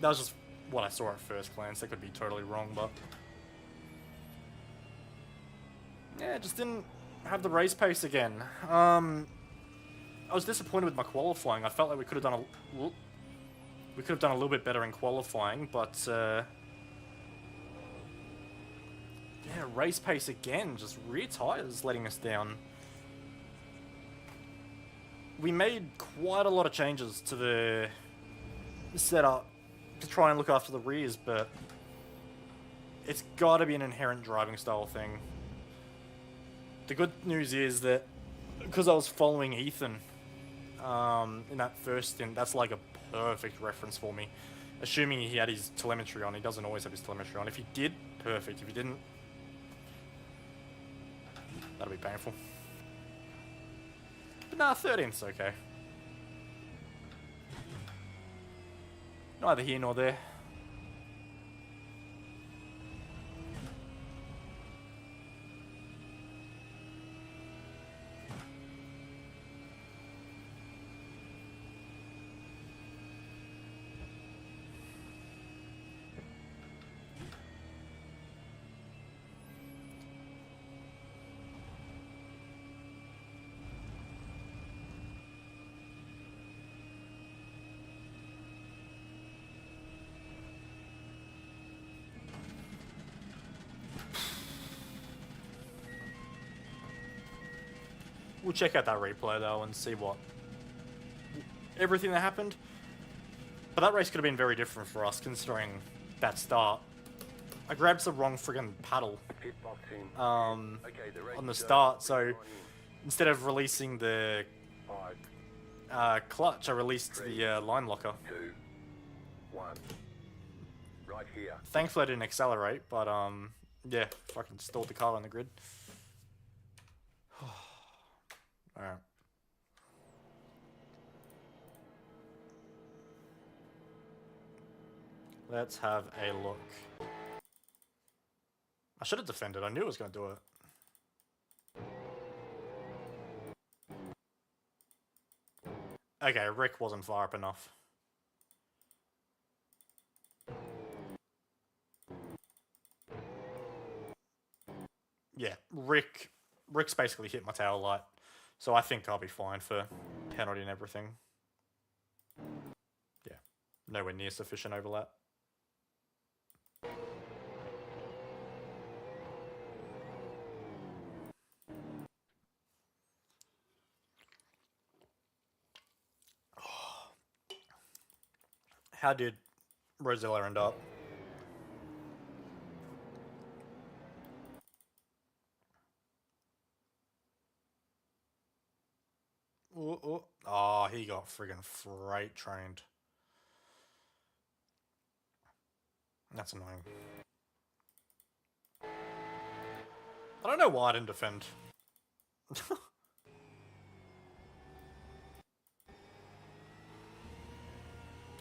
That was just what I saw at first glance. That could be totally wrong, but yeah, it just didn't have the race pace again. I was disappointed with my qualifying. I felt like we could have done a little bit better in qualifying, but yeah, race pace again. Just rear tires letting us down. We made quite a lot of changes to the setup to try and look after the rears, but it's got to be an inherent driving style thing. The good news is that because I was following Ethan in that first stint, that's like a perfect reference for me. Assuming he had his telemetry on. He doesn't always have his telemetry on. If he did, perfect. If he didn't, that'll be painful. But nah, 13th's okay. Neither here nor there. We'll check out that replay though and see what everything that happened. But that race could have been very different for us considering that start. I grabbed the wrong friggin' paddle on the start, so instead of releasing the clutch, I released the line locker. 2, 1. Right here. Thankfully I didn't accelerate, but yeah, fucking stalled the car on the grid. Alright. Let's have a look. I should have defended. I knew I was going to do it. Okay, Rick wasn't far up enough. Yeah, Rick's basically hit my tail light. So I think I'll be fine for penalty and everything. Yeah, nowhere near sufficient overlap. How did Rosella end up? Ooh, ooh. Oh, he got friggin' freight trained. That's annoying. I don't know why I didn't defend.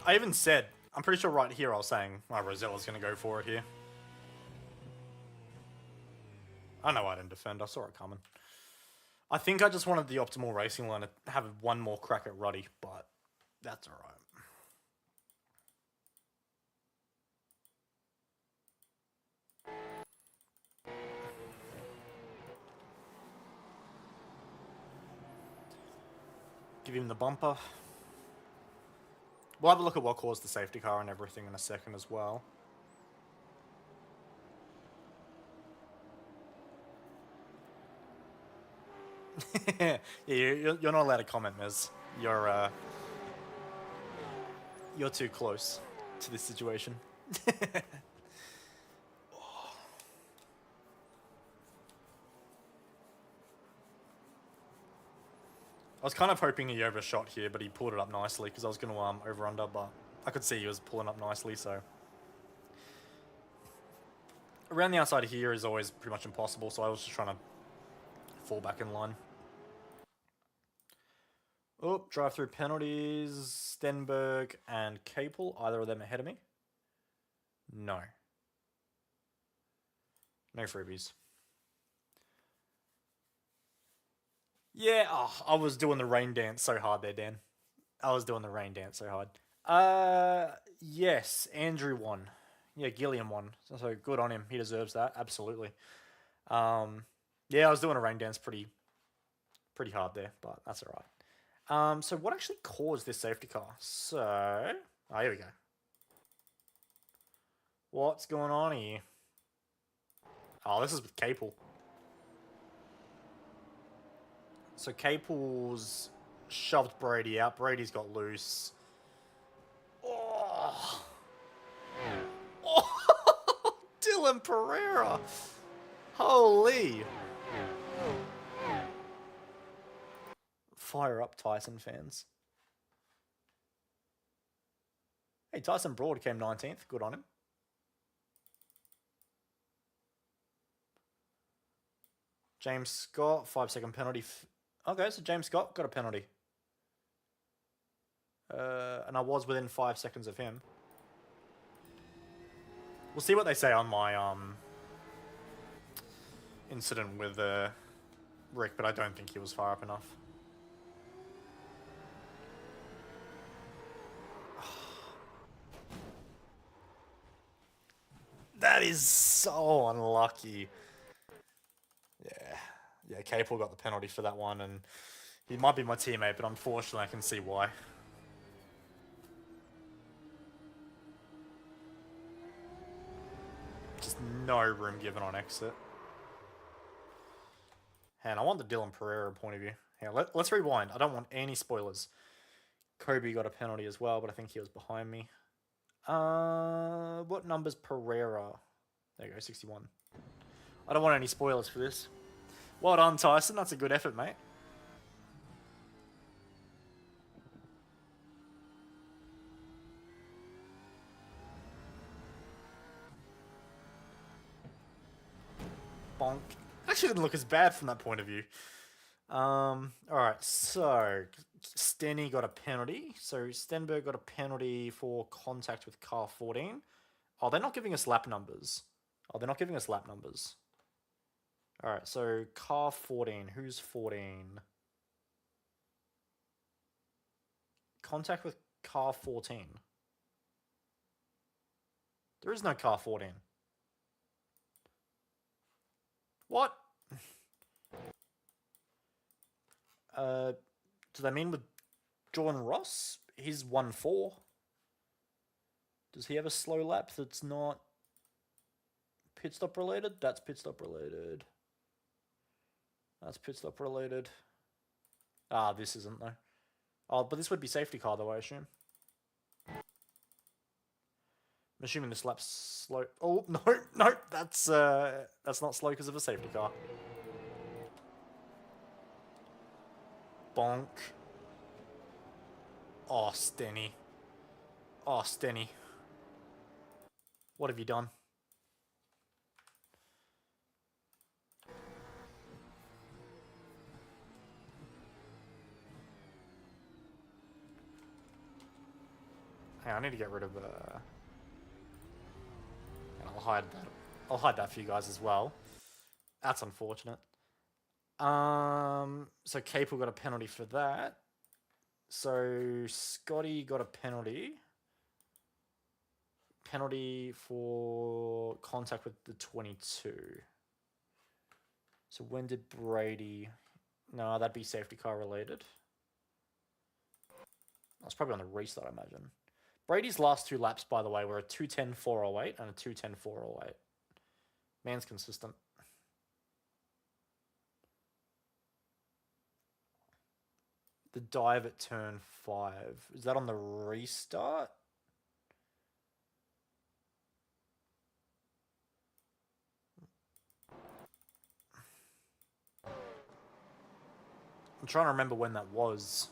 I even said, I'm pretty sure right here I was saying, oh, Rosella's going to go for it here. I know I didn't defend, I saw it coming. I think I just wanted the optimal racing line to have one more crack at Ruddy, but that's alright. Give him the bumper. We'll have a look at what caused the safety car and everything in a second as well. Yeah, you're not allowed to comment, Miz. You're too close to this situation. I was kind of hoping he overshot here, but he pulled it up nicely because I was going to over-under, but I could see he was pulling up nicely, so. Around the outside here is always pretty much impossible, so I was just trying to fall back in line. Oh, drive-through penalties. Stenberg and Capel, either of them ahead of me? No. No freebies. Yeah, oh, I was doing the rain dance so hard there, Dan. I was doing the rain dance so hard. Yes, Andrew won. Yeah, Gilliam won. So good on him. He deserves that, absolutely. Yeah, I was doing a rain dance pretty hard there, but that's alright. So what actually caused this safety car? So, oh, here we go. What's going on here? Oh, this is with Capel. So Capel's shoved Brady out. Brady's got loose. Oh. Oh. Dylan Pereira. Holy. Fire up, Tyson fans. Hey, Tyson Broad came 19th. Good on him. James Scott, 5-second penalty. Okay, so James Scott got a penalty. And I was within 5 seconds of him. We'll see what they say on my incident with Rick, but I don't think he was far up enough. That is so unlucky. Yeah, Capel got the penalty for that one, and he might be my teammate, but unfortunately I can see why. Just no room given on exit. And I want the Dylan Pereira point of view. Hang on, let's rewind. I don't want any spoilers. Kobe got a penalty as well, but I think he was behind me. What number's Pereira? There you go, 61. I don't want any spoilers for this. Well done, Tyson. That's a good effort, mate. Bonk. Actually didn't look as bad from that point of view. Alright, so Stenny got a penalty. So Stenberg got a penalty for contact with car 14. Oh, they're not giving us lap numbers. Alright, so car 14. Who's 14? Contact with car 14. There is no car 14. What? Do they mean with Jordan Ross? He's 1-4. Does he have a slow lap that's not pit stop related? That's pit stop related. That's pit stop related. Ah, this isn't though. Oh, but this would be safety car though, I assume. I'm assuming this lap's slow. Oh, no, that's not slow because of a safety car. Bonk. Oh, Stenny. Oh, Stenny. What have you done? Hey, I need to get rid of and I'll hide that. I'll hide that for you guys as well. That's unfortunate. So Capel got a penalty for that. So Scotty got a penalty. Penalty for contact with the 22. So when did Brady... No, that'd be safety car related. That's probably on the restart, I imagine. Brady's last two laps, by the way, were a 2:10.408 and a 2:10.408. Man's consistent. The dive at turn 5. Is that on the restart? I'm trying to remember when that was.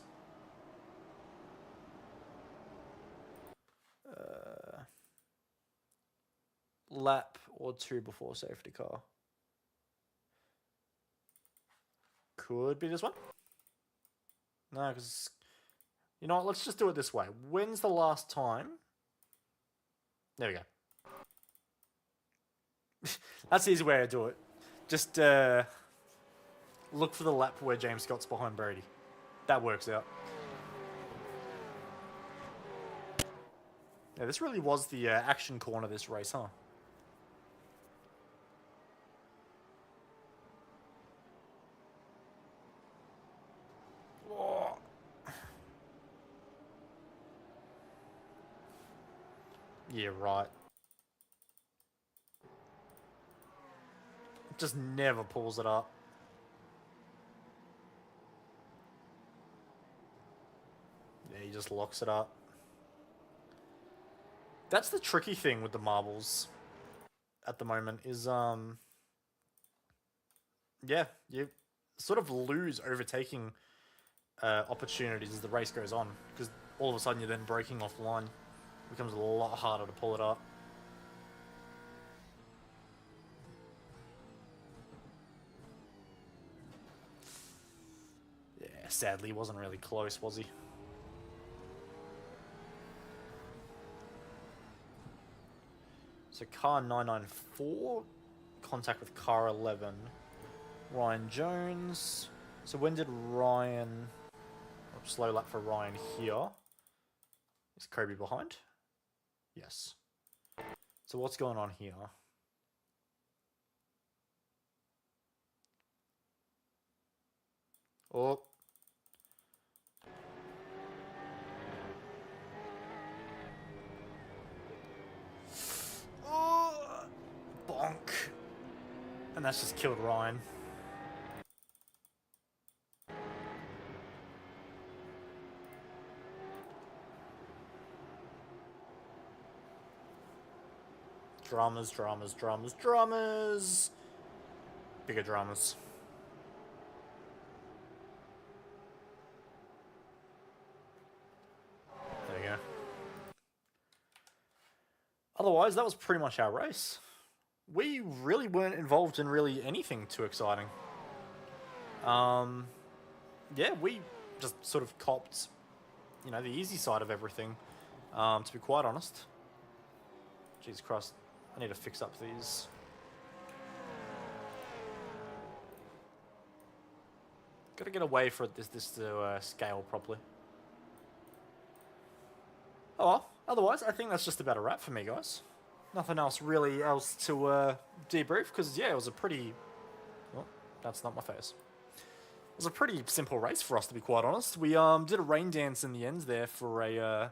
Lap or two before safety car. Could be this one. No, because... You know what, let's just do it this way. When's the last time? There we go. That's the easy way to do it. Just look for the lap where James Scott's behind Brady. That works out. Yeah, this really was the action corner of this race, huh? Oh. Yeah, right. Just never pulls it up. Yeah, he just locks it up. That's the tricky thing with the marbles at the moment is, yeah, you sort of lose overtaking opportunities as the race goes on, because all of a sudden you're then breaking off line. It becomes a lot harder to pull it up. Yeah, sadly, he wasn't really close, was he? So car 994, contact with car 11. Ryan Jones. So when did Ryan... Oh, slow lap for Ryan here. Is Kobe behind? Yes. So what's going on here? Oh. Oh. Bonk. And that's just killed Ryan. Dramas, dramas, dramas, dramas. Bigger dramas. There you go. Otherwise, that was pretty much our race. We really weren't involved in really anything too exciting. Yeah, we just sort of copped, you know, the easy side of everything, to be quite honest. Jesus Christ, I need to fix up these. Gotta get away for this to scale properly. Oh well, otherwise, I think that's just about a wrap for me, guys. Nothing else really else to debrief, because, yeah, it was a pretty... Well, that's not my face. It was a pretty simple race for us, to be quite honest. We did a rain dance in the end there for a...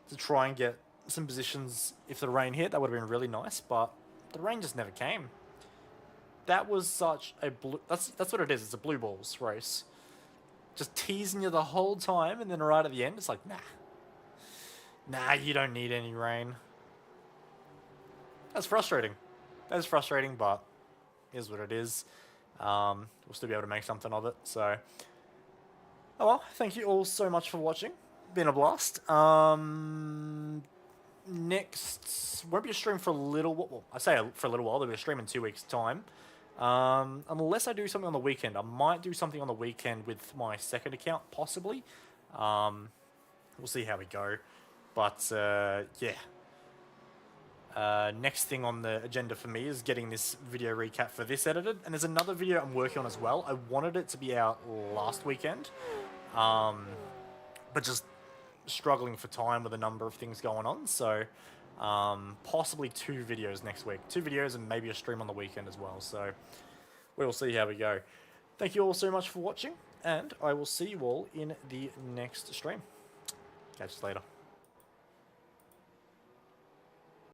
to try and get some positions if the rain hit. That would have been really nice, but the rain just never came. That was such a blue... That's what it is. It's a blue balls race. Just teasing you the whole time, and then right at the end, it's like, nah. Nah, you don't need any rain. That's frustrating. That is frustrating, but is what it is. We'll still be able to make something of it, so... Oh well, thank you all so much for watching. Been a blast. Next... Won't be a stream for a little... Well, I say for a little while. There'll be a stream in 2 weeks' time. Unless I do something on the weekend. I might do something on the weekend with my second account, possibly. We'll see how we go. But, yeah. Next thing on the agenda for me is getting this video recap for this edited. And there's another video I'm working on as well. I wanted it to be out last weekend. But just struggling for time with a number of things going on. So, possibly 2 videos next week. 2 videos and maybe a stream on the weekend as well. So, we'll see how we go. Thank you all so much for watching. And I will see you all in the next stream. Catch you later.